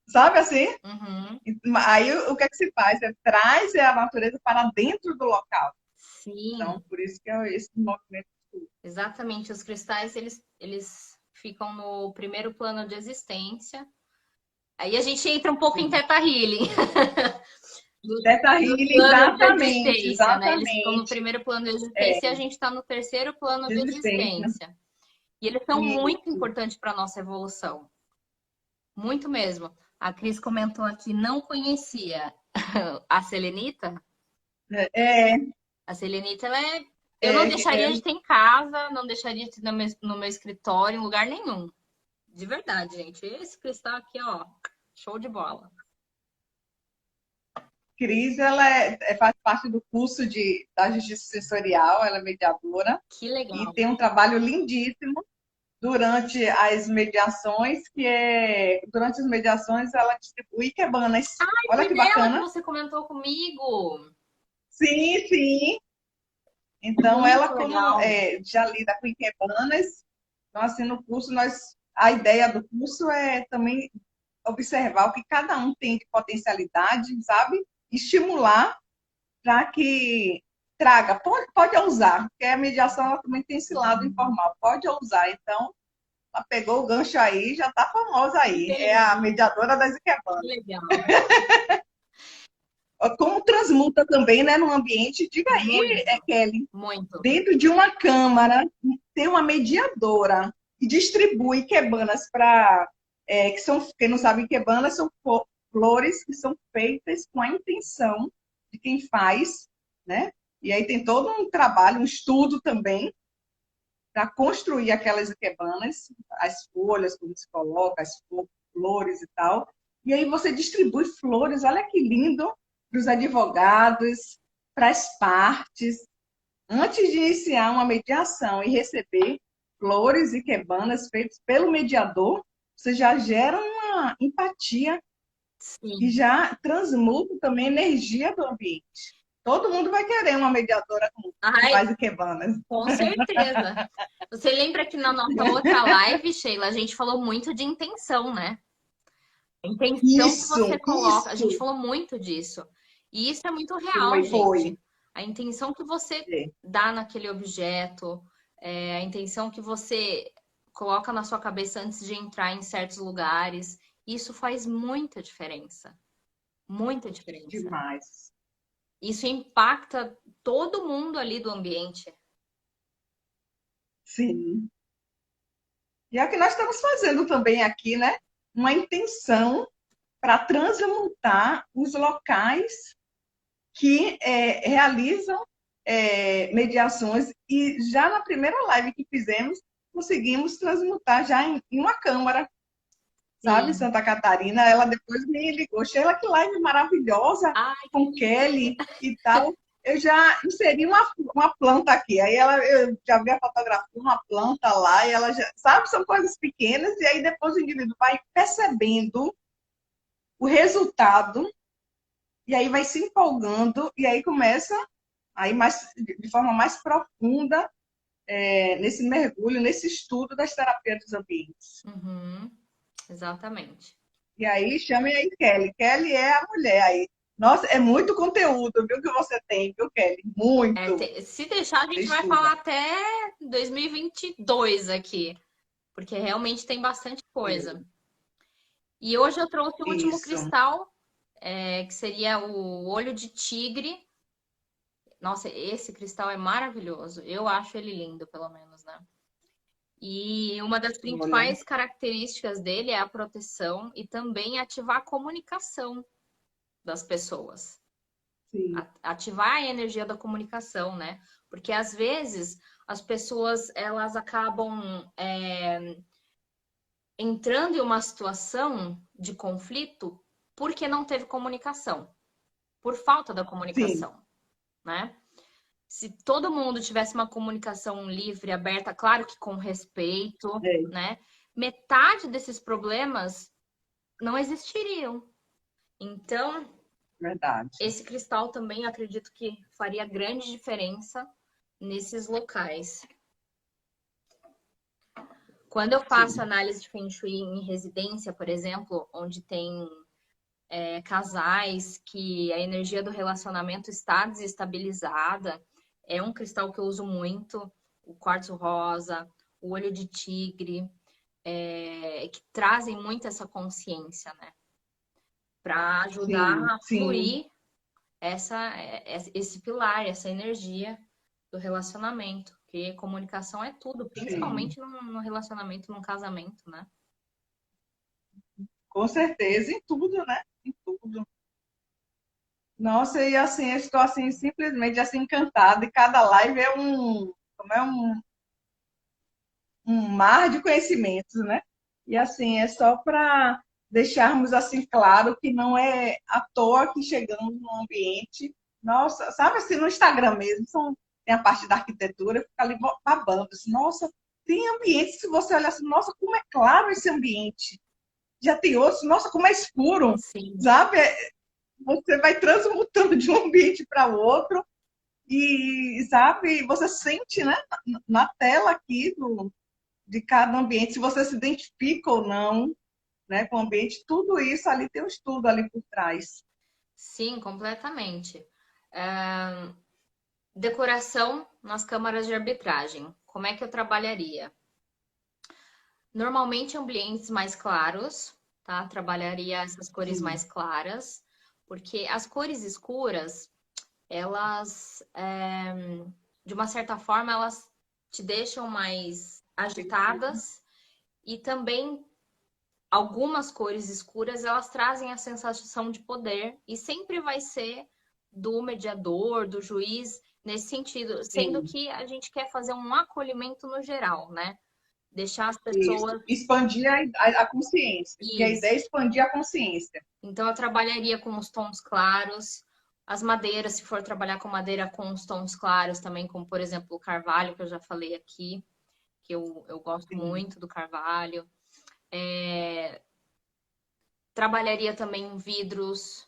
Sabe assim? Uhum, Aí o que é que se faz? Traz a natureza para dentro do local. sim, Então, por isso que é esse movimento. exatamente. Os cristais, eles ficam no primeiro plano de existência. Aí a gente entra um pouco em Sim. Teta Healing. Teta Dos Healing, planos de exatamente, existência, né? Eles ficam no exatamente. primeiro plano de É, existência e a gente está no terceiro plano de de existência. existência. E eles são muito Isso. importantes para a nossa evolução. Muito mesmo. A Cris comentou aqui, não conhecia a selenita. É, A selenita, ela é. Eu não é, deixaria é, de ter em casa, não deixaria de ter no meu escritório, em lugar nenhum. De verdade, gente. Esse cristal aqui, ó, show de bola. Cris, ela faz parte do curso da Justiça Sensorial, ela é mediadora Que e legal. tem um trabalho lindíssimo durante as mediações, durante as mediações ela distribui ikebanas. Olha Foi que dela que bacana. você comentou comigo. Sim, sim. Então, ela, Muito como legal. já lida com ikebanas, então, assim, no curso, a ideia do curso é também observar o que cada um tem de potencialidade, sabe? Estimular para que traga. Pode usar, porque a mediação ela também tem esse lado informal. Pode usar. Então, ela pegou o gancho aí, já está famosa aí. Que É a legal. mediadora das Que ikebanas. legal. Como transmuta também, né, no ambiente, diga aí, Muito, Kelly, muito. dentro de uma câmara, tem uma mediadora que distribui ikebanas para. Quem não sabe, ikebanas são flores que são feitas com a intenção de quem faz, né? E aí tem todo um trabalho, um estudo também, para construir aquelas ikebanas, as folhas, como se coloca, as flores e tal. E aí você distribui flores, olha que lindo, para os advogados, para as partes. Antes de iniciar uma mediação e receber flores e ikebanas feitas pelo mediador, você já gera uma empatia e Sim. já transmuta também a energia do ambiente. Todo mundo vai querer uma mediadora que Ai, faz ikebanas. com certeza. Você lembra que na nossa outra live, Sheila, a gente falou muito de intenção, né? A intenção que você coloca, a gente Isso. falou muito disso. E isso é muito real, Foi. gente. A intenção que você É. dá naquele objeto, a intenção que você coloca na sua cabeça antes de entrar em certos lugares, isso faz muita diferença. Muita diferença. Demais. Isso impacta todo mundo ali do ambiente. Sim. E é o que nós estamos fazendo também aqui, né? Uma intenção para transmutar os locais que realizam mediações. E já na primeira live que fizemos, conseguimos transmutar já em uma câmara. sabe, Sim. Santa Catarina. Ela depois me ligou, Sheila, que live maravilhosa Ai, que com lindo. Kelly e tal. Eu já inseri uma planta aqui. Aí eu já vi a fotografia, uma planta lá, e ela já, sabe, são coisas pequenas, e aí depois o indivíduo vai percebendo o resultado, e aí vai se empolgando, e aí começa, aí mais, de forma mais profunda, nesse mergulho, nesse estudo das terapias dos ambientes. Uhum, exatamente. E aí, chame aí Kelly. Kelly é a mulher aí. Nossa, é muito conteúdo, viu, que você tem, viu, Kelly? Muito. Se deixar, a Você gente vai estuda. falar até 2022 aqui, porque realmente tem bastante coisa. E hoje eu trouxe o último Isso. cristal, que seria o olho de tigre. Nossa, esse cristal é maravilhoso. Eu acho ele lindo, pelo menos, né? E uma das Olha, principais características dele é a proteção e também ativar a comunicação das pessoas. sim, Ativar a energia da comunicação, né? Porque às vezes as pessoas elas acabam entrando em uma situação de conflito porque não teve comunicação, por falta da sim, comunicação, né? Se todo mundo tivesse uma comunicação livre, aberta, claro que com respeito, é né? Metade desses problemas não existiriam. Então, verdade. esse cristal também acredito que faria grande diferença nesses locais. Quando eu faço Sim, análise de Feng Shui em residência, por exemplo, onde tem casais que a energia do relacionamento está desestabilizada, é um cristal que eu uso muito, o quartzo rosa, o olho de tigre, que trazem muito essa consciência, né? Para ajudar sim, a sim, fluir esse pilar, essa energia do relacionamento. Porque comunicação é tudo, sim. principalmente no relacionamento, num casamento, né? Com certeza, em tudo, né? Em tudo. Nossa, e assim, eu estou assim, simplesmente assim, encantada. E cada live é como é um mar de conhecimentos, né? E assim, é só para deixarmos assim claro que não é à toa que chegamos num ambiente. Nossa, sabe assim, no Instagram mesmo, tem a parte da arquitetura, fica ali babando. Assim, nossa, tem ambientes que você olha assim, nossa, como é claro esse ambiente. Já tem outros, nossa, como é escuro, Sim, sabe? Você vai transmutando de um ambiente para o outro e, sabe, você sente, né, na tela aqui de cada ambiente, se você se identifica ou não, né, com o ambiente, tudo isso ali tem um estudo ali por trás. sim, completamente. Decoração nas câmaras de arbitragem. Como é que eu trabalharia? Normalmente ambientes mais claros, tá? Trabalharia essas cores Sim, mais claras, porque as cores escuras, elas, de uma certa forma, elas te deixam mais agitadas e também algumas cores escuras, elas trazem a sensação de poder e sempre vai ser do mediador, do juiz, nesse sentido, sendo sim, que a gente quer fazer um acolhimento no geral, né? Deixar as isso. pessoas Expandir a consciência, porque a isso. ideia é expandir a consciência. Então eu trabalharia com os tons claros, as madeiras, se for trabalhar com madeira com os tons claros também, como por exemplo o carvalho, que eu já falei aqui, que eu gosto Sim, muito do carvalho. Trabalharia também em vidros,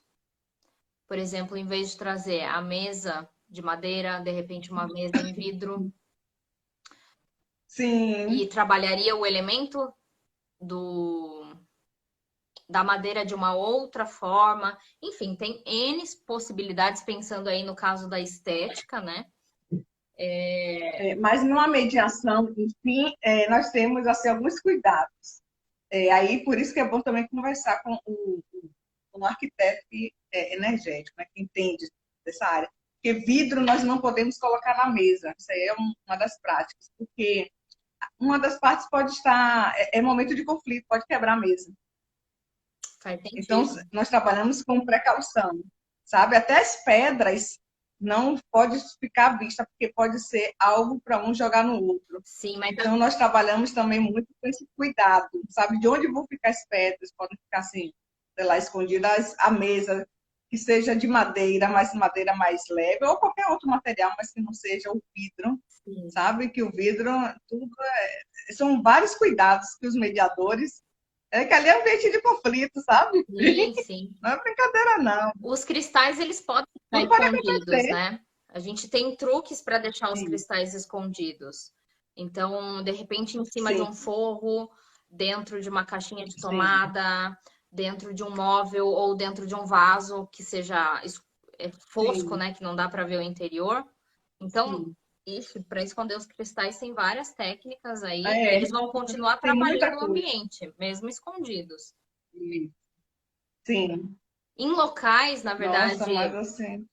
por exemplo, em vez de trazer a mesa de madeira, de repente uma mesa em vidro, e sim, trabalharia o elemento do da madeira de uma outra forma. Enfim, tem N possibilidades, pensando aí no caso da estética, né? mas numa mediação, enfim, nós temos assim, alguns cuidados. Aí, por isso que é bom também conversar com um arquiteto energético, né, que entende dessa área. Porque vidro nós não podemos colocar na mesa. Isso aí é uma das práticas. Porque uma das partes pode estar... É momento de conflito, pode quebrar a mesa. Faz Então, sentido. nós trabalhamos com precaução, sabe? Até as pedras, Não pode ficar à vista, porque pode ser algo para um jogar no outro. Sim, mas Então, nós trabalhamos também muito com esse cuidado, sabe? De onde vão ficar as pedras, podem ficar assim, sei lá, escondidas a mesa, que seja de madeira, mas madeira mais leve, ou qualquer outro material, mas que não seja o vidro, sim, sabe? Que o vidro, tudo são vários cuidados que os mediadores. É que ali é um ambiente de conflito, sabe? sim, sim. Não é brincadeira, não. Os cristais, eles podem estar Tudo pode escondidos, acontecer. né? A gente tem truques para deixar os Sim, cristais escondidos. Então, de repente, em cima de sim, um forro, dentro de uma caixinha de sim, tomada, dentro de um móvel ou dentro de um vaso que seja fosco, sim, né? Que não dá para ver o interior. Então, sim. isso, para esconder os cristais, tem várias técnicas aí e É, eles vão continuar tem muita trabalhando o coisa. ambiente, mesmo escondidos. Sim. Em locais, na Nossa, mas verdade, assim,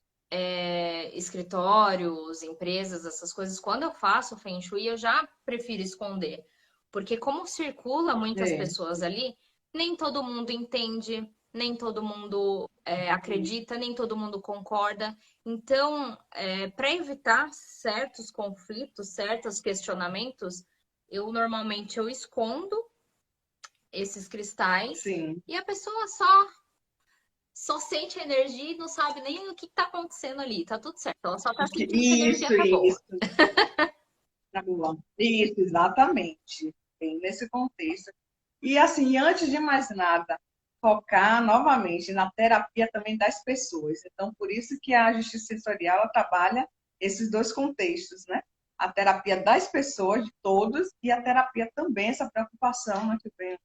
escritórios, empresas, essas coisas, quando eu faço Feng Shui, eu já prefiro esconder. Porque como circula muitas é, pessoas ali, nem todo mundo entende, nem todo mundo acredita, nem todo mundo concorda. Então, para evitar certos conflitos, certos questionamentos, eu escondo esses cristais sim. e a pessoa só sente a energia e não sabe nem o que está acontecendo ali. Tá tudo certo. Ela só tá sentindo que a energia tá boa. Isso, tá bom. Isso, exatamente. Bem nesse contexto. E assim, antes de mais nada, focar novamente na terapia também das pessoas. Então, por isso que a justiça sensorial ela trabalha esses dois contextos, né? A terapia das pessoas, de todos, e a terapia também, essa preocupação, né, que vem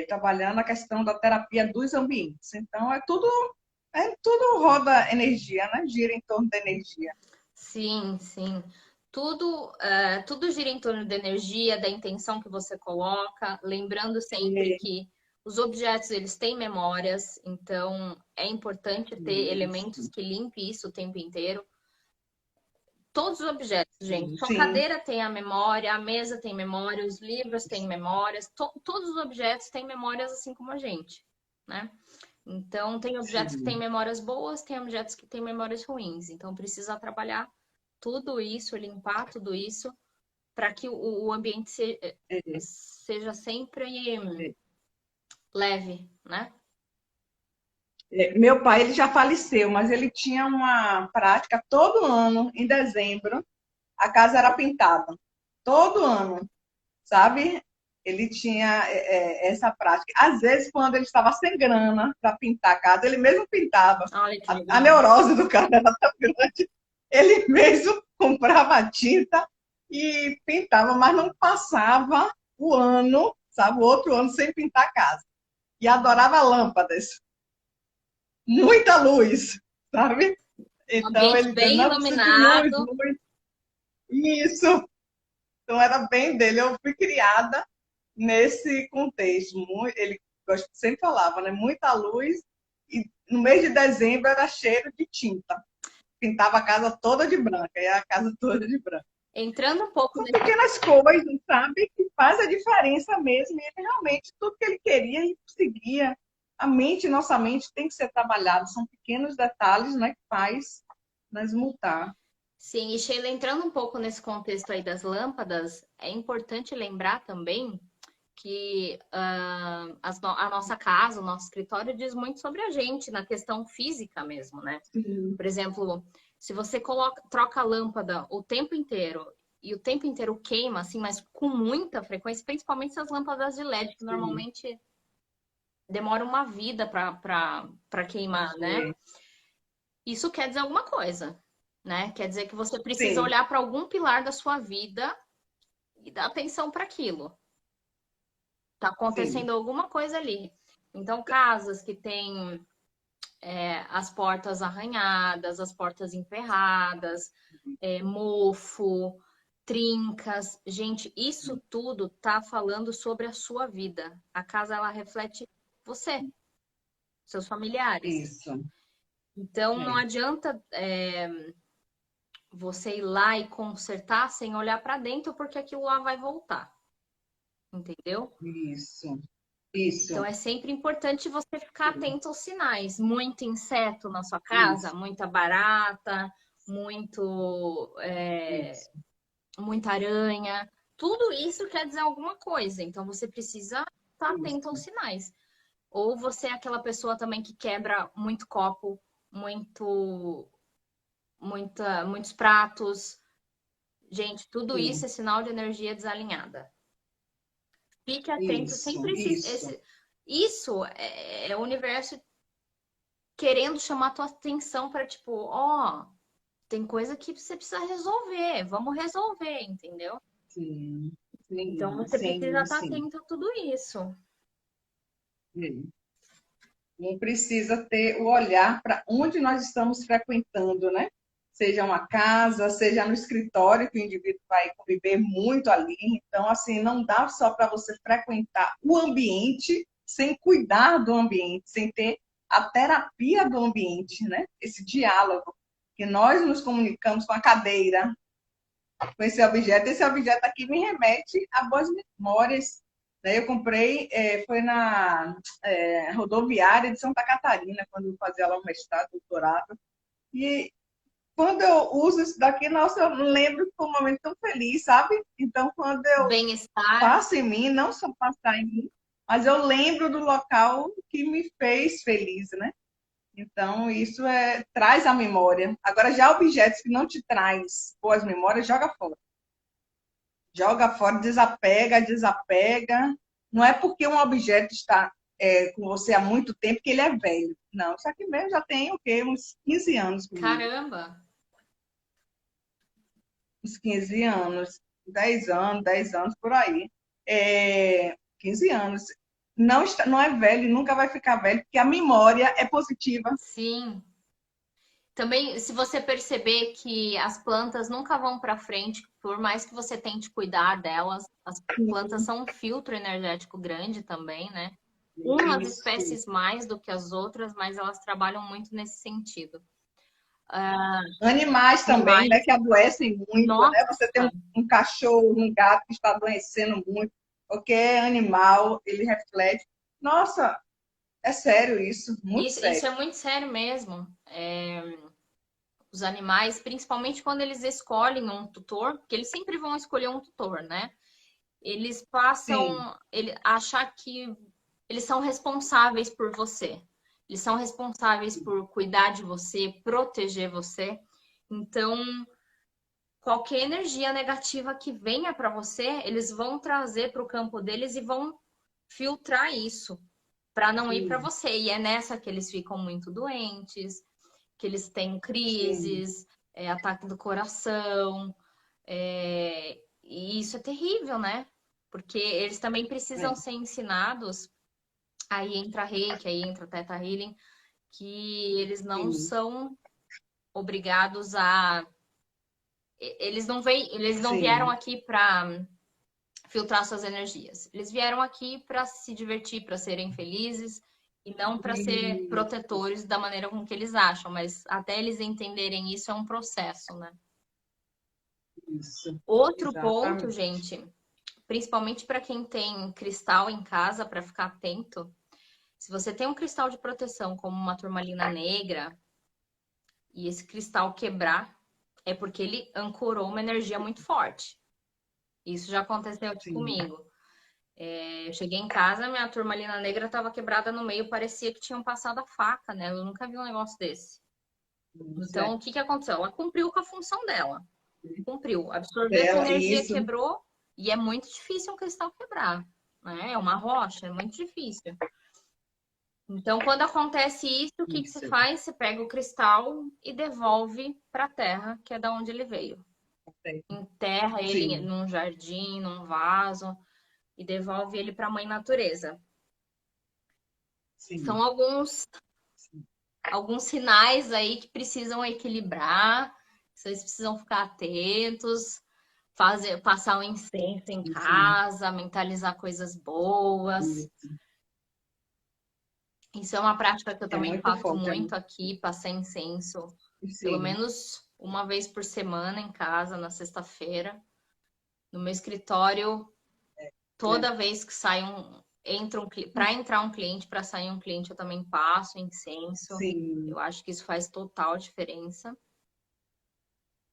trabalhando a questão da terapia dos ambientes. Então, é tudo roda energia, né? Gira em torno da energia. Sim, sim. Tudo gira em torno da energia, da intenção que você coloca, lembrando sempre É, que os objetos eles têm memórias, então é importante ter elementos isso, que limpem isso o tempo inteiro. Todos os objetos, gente. Sua sim, cadeira tem a memória, a mesa tem memória, os livros têm memórias, todos os objetos têm memórias assim como a gente, né? Então, tem objetos que têm sim. memórias boas, tem objetos que têm memórias ruins. Então, precisa trabalhar tudo isso, limpar tudo isso, para que o ambiente É, seja sempre é. leve, né? Meu pai, ele já faleceu, mas ele tinha uma prática todo ano, em dezembro, a casa era pintada. Todo ano, sabe? Ele tinha essa prática. Às vezes, quando ele estava sem grana para pintar a casa, ele mesmo pintava. Olha que A legal. neurose do cara era tão grande. Ele mesmo comprava tinta e pintava, mas não passava o ano, sabe? O outro ano sem pintar a casa. E adorava lâmpadas. Muita luz, sabe? Um Então ambiente ele dizia, bem não, precisa de luz, iluminado. luz. Isso. Então era bem dele. Eu fui criada nesse contexto. Ele sempre falava, né? Muita luz. E no mês de dezembro era cheiro de tinta. Pintava a casa toda de branca. E a casa toda de branca. Entrando um pouco São nesse. pequenas coisas, sabe? Que faz a diferença mesmo. E ele realmente, tudo que ele queria, ele conseguia. A mente, nossa mente tem que ser trabalhada. São pequenos detalhes, né? Que faz nos multar. Sim, e Sheila, entrando um pouco nesse contexto aí das lâmpadas, é importante lembrar também que a nossa casa, o nosso escritório diz muito sobre a gente na questão física mesmo, né? Sim, Por exemplo, se você troca a lâmpada o tempo inteiro e o tempo inteiro queima, assim, mas com muita frequência, principalmente essas lâmpadas de LED, que sim. normalmente demoram uma vida para queimar, né? É. Isso quer dizer alguma coisa, né? Quer dizer que você precisa Sim, olhar para algum pilar da sua vida e dar atenção para aquilo. Tá sim, acontecendo alguma coisa ali. Então, casas que têm as portas arranhadas, as portas emperradas, mofo, trincas. Gente, isso tudo tá falando sobre a sua vida. A casa, ela reflete você, seus familiares. isso. Então, não É, adianta você ir lá e consertar sem olhar para dentro, porque aquilo lá vai voltar. Entendeu? isso, Então isso, é sempre importante você ficar sim, atento aos sinais. Muito inseto na sua casa, isso. muita barata, muito, Isso. muita aranha. Tudo isso quer dizer alguma coisa. Então você precisa estar atento aos Isso. sinais. Ou você é aquela pessoa também que quebra muito copo, muito, muitos pratos. Gente, tudo isso Sim. é sinal de energia desalinhada. Fique atento, Isso. sempre Isso. isso é o universo querendo chamar a tua atenção para tipo, ó, tem coisa que você precisa resolver, vamos resolver, entendeu? Sim. Então Sim. você precisa Sim. estar Sim. atento a tudo isso. Sim. Não precisa ter o olhar para onde nós estamos frequentando, né? Seja uma casa, seja no escritório, que o indivíduo vai conviver muito ali. Então, assim, não dá só para você frequentar o ambiente sem cuidar do ambiente, sem ter a terapia do ambiente, né? Esse diálogo, que nós nos comunicamos com a cadeira, com esse objeto. Esse objeto aqui me remete a boas memórias. Daí eu comprei, foi na rodoviária de Santa Catarina, quando eu fazia lá o mestrado, doutorado. E quando eu uso isso daqui, nossa, eu lembro que foi um momento tão feliz, sabe? Então, quando eu Bem-estar. passo em mim, não só passar em mim, mas eu lembro do local que me fez feliz, né? Então, isso traz a memória. Agora, já objetos que não te traz boas memórias, joga fora. Joga fora, desapega, desapega. Não é porque um objeto está com você há muito tempo que ele é velho. Não, isso aqui mesmo já tem o quê? Uns 15 anos comigo. Caramba! Uns 15 anos, 10 anos por aí. 15 anos. Não, está, não é velho, nunca vai ficar velho, porque a memória é positiva. Sim. Também, se você perceber que as plantas nunca vão para frente, por mais que você tente cuidar delas, as plantas são um filtro energético grande também, né? Umas Isso. espécies mais do que as outras, mas elas trabalham muito nesse sentido. Animais também, né, Animais, que adoecem muito, né? Você tem nossa, um cachorro, um gato que está adoecendo muito, qualquer animal, ele reflete. Nossa, é sério isso, muito isso sério. é muito sério mesmo. Os animais, principalmente quando eles escolhem um tutor, porque eles sempre vão escolher um tutor, né? Eles Sim, passam achar que eles são responsáveis por você. Eles são responsáveis por cuidar de você, proteger você. Então, qualquer energia negativa que venha para você, eles vão trazer para o campo deles e vão filtrar isso para não ir para sim, você. E é nessa que eles ficam muito doentes, que eles têm sim, crises, ataque do coração. E isso é terrível, né? Porque eles também precisam é, ser ensinados. Aí entra Reiki, aí entra Theta Healing, que eles não sim, são obrigados a. Eles não vieram sim. aqui para filtrar suas energias. Eles vieram aqui para se divertir, para serem felizes e não para ser Isso, protetores da maneira com que eles acham. Mas até eles entenderem isso é um processo, né? isso, Outro ponto, exatamente. gente, principalmente para quem tem cristal em casa, para ficar atento. Se você tem um cristal de proteção, como uma turmalina negra, e esse cristal quebrar, é porque ele ancorou uma energia muito forte. Isso já aconteceu aqui Sim, comigo. Eu cheguei em casa, minha turmalina negra estava quebrada no meio, parecia que tinham passado a faca, né? Eu nunca vi um negócio desse. Então, o certo. que que aconteceu? Ela cumpriu com a função dela. Cumpriu. Absorveu essa Dela, energia, isso, quebrou, e é muito difícil um cristal quebrar. Né? É uma rocha, é muito difícil. Então, quando acontece isso, o que que você isso. faz? Você pega o cristal e devolve para a terra, que é da onde ele veio. Enterra ele Sim, num jardim, num vaso e devolve ele para a mãe natureza. sim, São alguns sinais aí que precisam equilibrar, vocês precisam ficar atentos, passar um incenso em sim, casa, mentalizar coisas boas. isso. Isso é uma prática que eu É também muito faço forte, é muito muito, aqui, passar incenso pelo sim, menos uma vez por semana em casa, na sexta-feira. No meu escritório, né? toda vez que para entrar um cliente, para sair um cliente, eu também passo incenso. Sim, Eu acho que isso faz total diferença.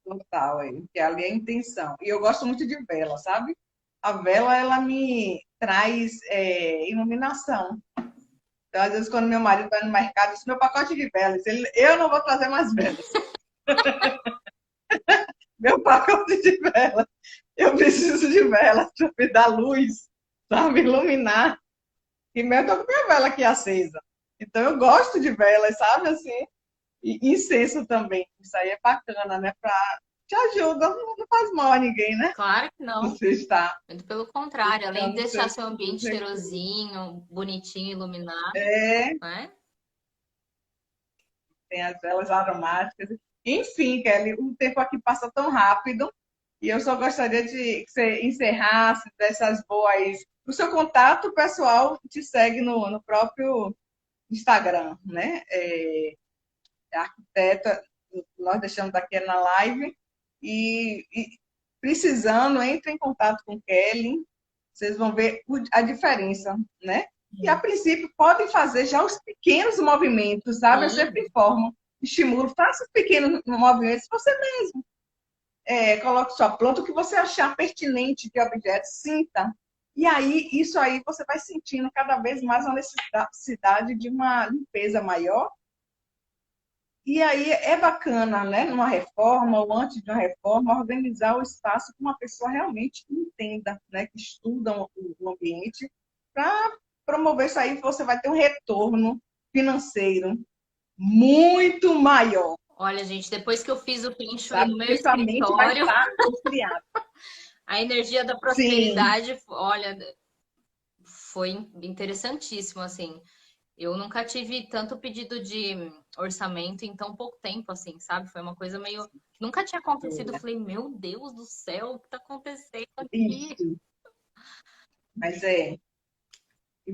total, aí, que ali é a intenção. E eu gosto muito de vela, sabe? A vela, ela me traz iluminação. Então, às vezes, quando meu marido vai no mercado, diz, meu pacote de velas, eu não vou trazer mais velas. Meu pacote de velas, eu preciso de velas para me dar luz, sabe? Iluminar. E eu tô com minha vela aqui acesa. Então, eu gosto de velas, sabe? Assim, e incenso também. Isso aí é bacana, né? Te ajuda, não faz mal a ninguém, né? Claro que não. Você está Muito pelo contrário, além de buscando deixar seu seu ambiente recurso. cheirosinho, bonitinho, iluminado, É, né? tem as velas aromáticas. Enfim, Kelly, o tempo aqui passa tão rápido e eu só gostaria de que você encerrasse dessas boas. O seu contato pessoal te segue no próprio Instagram, né? Arquiteta, nós deixamos aqui na live. E precisando, entre em contato com Kelly, vocês vão ver a diferença, né? E a princípio podem fazer já os pequenos movimentos, sabe? Eu sempre Sim, informo, estimulo, faça os pequenos movimentos você mesmo. Coloque sua planta, o que você achar pertinente de objeto, sinta. E aí, isso aí você vai sentindo cada vez mais a necessidade de uma limpeza maior. E aí é bacana, né, numa reforma ou antes de uma reforma, organizar o espaço com uma pessoa realmente que entenda, né, que estuda o ambiente, para promover isso aí, você vai ter um retorno financeiro muito maior, olha, gente, depois que eu fiz o Feng Shui sabe? no meu Porque sua mente vai escritório, estar ampliada. a energia da Sim, prosperidade, olha, foi interessantíssimo, assim. Eu nunca tive tanto pedido de orçamento em tão pouco tempo, assim, sabe? Foi uma coisa meio que nunca tinha acontecido. Eu falei, meu Deus do céu, o que tá acontecendo aqui? isso. Mas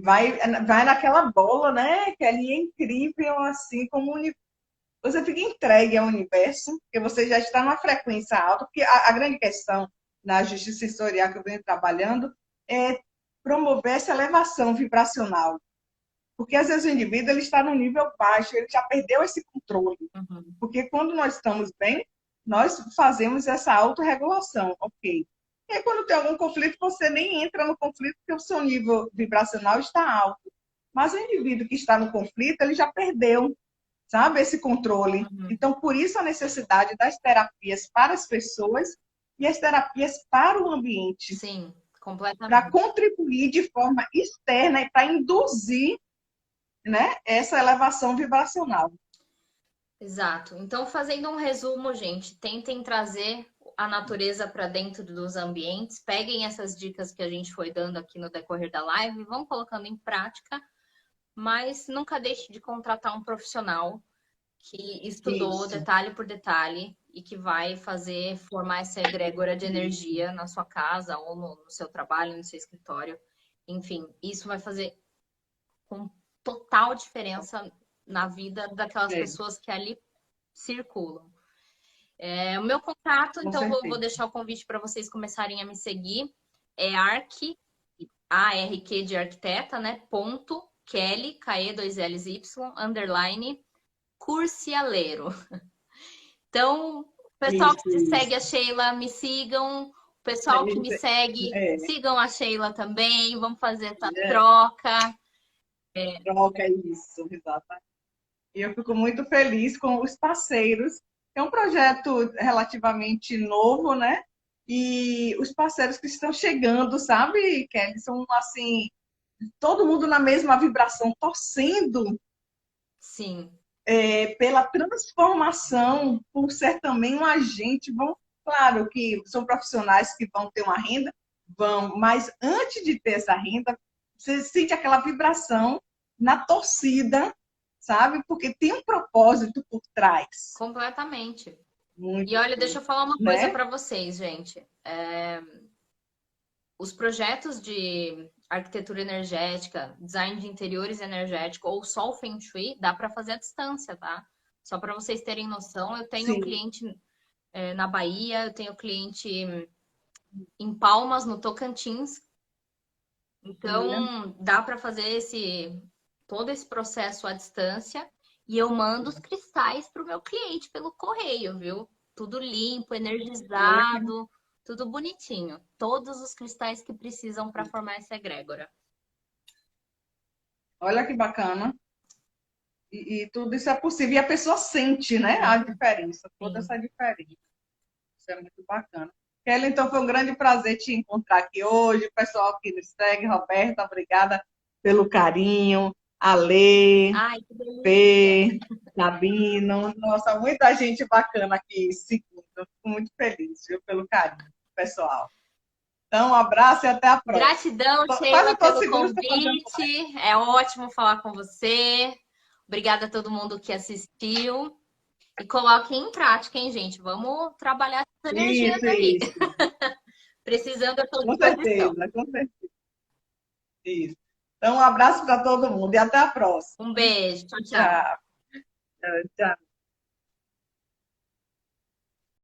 vai naquela bola, né? Que ali é incrível, assim, como você fica entregue ao universo, porque você já está numa frequência alta, porque a grande questão na justiça sensorial que eu venho trabalhando é promover essa elevação vibracional. Porque às vezes o indivíduo ele está no nível baixo, ele já perdeu esse controle. Uhum. Porque quando nós estamos bem, nós fazemos essa autorregulação, ok. E aí, quando tem algum conflito, você nem entra no conflito porque o seu nível vibracional está alto. Mas o indivíduo que está no conflito, ele já perdeu, sabe, esse controle. Uhum. Então, por isso a necessidade das terapias para as pessoas e as terapias para o ambiente, Sim, para completamente. contribuir de forma externa e para induzir, né, essa elevação vibracional. Exato. Então, fazendo um resumo, gente, tentem trazer a natureza para dentro dos ambientes, peguem essas dicas que a gente foi dando aqui no decorrer da live, vão colocando em prática, mas nunca deixe de contratar um profissional que estudou Isso. detalhe por detalhe e que vai fazer formar essa egrégora de energia na sua casa ou no seu trabalho, no seu escritório. Enfim, isso vai fazer com total diferença na vida daquelas É, pessoas que ali circulam. O meu contato, com então vou certeza. deixar o convite para vocês começarem a me seguir. É ARQ de arquiteta, né? Ponto Kelly, KE 2 L's Y, underline, Curcialeiro. Então, o pessoal Isso, que segue a isso. Sheila, me sigam. O A pessoal que me gente, segue, é, sigam a Sheila também. Vamos fazer essa é, troca. troca isso, exatamente. E eu fico muito feliz com os parceiros. É um projeto relativamente novo, né? E os parceiros que estão chegando, sabe, Kelly, são assim, todo mundo na mesma vibração, torcendo Sim, pela transformação, por ser também um agente. Vão, claro que são profissionais que vão ter uma renda, vão, mas antes de ter essa renda, você sente aquela vibração na torcida, sabe? Porque tem um propósito por trás. completamente. E Muito, olha, deixa eu falar uma coisa né? para vocês, gente. Os projetos de arquitetura energética, design de interiores energético ou só o Feng Shui, dá para fazer à distância, tá? Só para vocês terem noção, eu tenho Sim, cliente na Bahia, eu tenho cliente em Palmas, no Tocantins. olha, Então, dá para fazer todo esse processo à distância e eu mando os cristais para o meu cliente pelo correio, viu? tudo limpo, Olha que, energizado, tudo bonitinho. Todos os cristais que precisam para formar essa egrégora. olha que bacana. E tudo isso é possível. E a pessoa sente, né, a Sim, diferença, toda sim. essa diferença. Isso é muito bacana. Kelly, então foi um grande prazer te encontrar aqui hoje. O pessoal que nos segue, Roberta, obrigada pelo carinho. Ale, Ai, que delícia. Fê, Sabino. Nossa, muita gente bacana aqui seguindo. Fico muito feliz, viu, pelo carinho, pessoal. Então, um abraço e até a próxima. Gratidão, Quase Sheila, toda pelo segunda estou fazendo live. convite. É ótimo falar com você. Obrigada a todo mundo que assistiu. E coloquem em prática, hein, gente? Vamos trabalhar essas energias Isso, aí. isso. Precisando, eu estou à Com disposição. certeza, com certeza. Isso. Então, um abraço para todo mundo e até a próxima. Um beijo. Tchau, tchau. Tchau, tchau.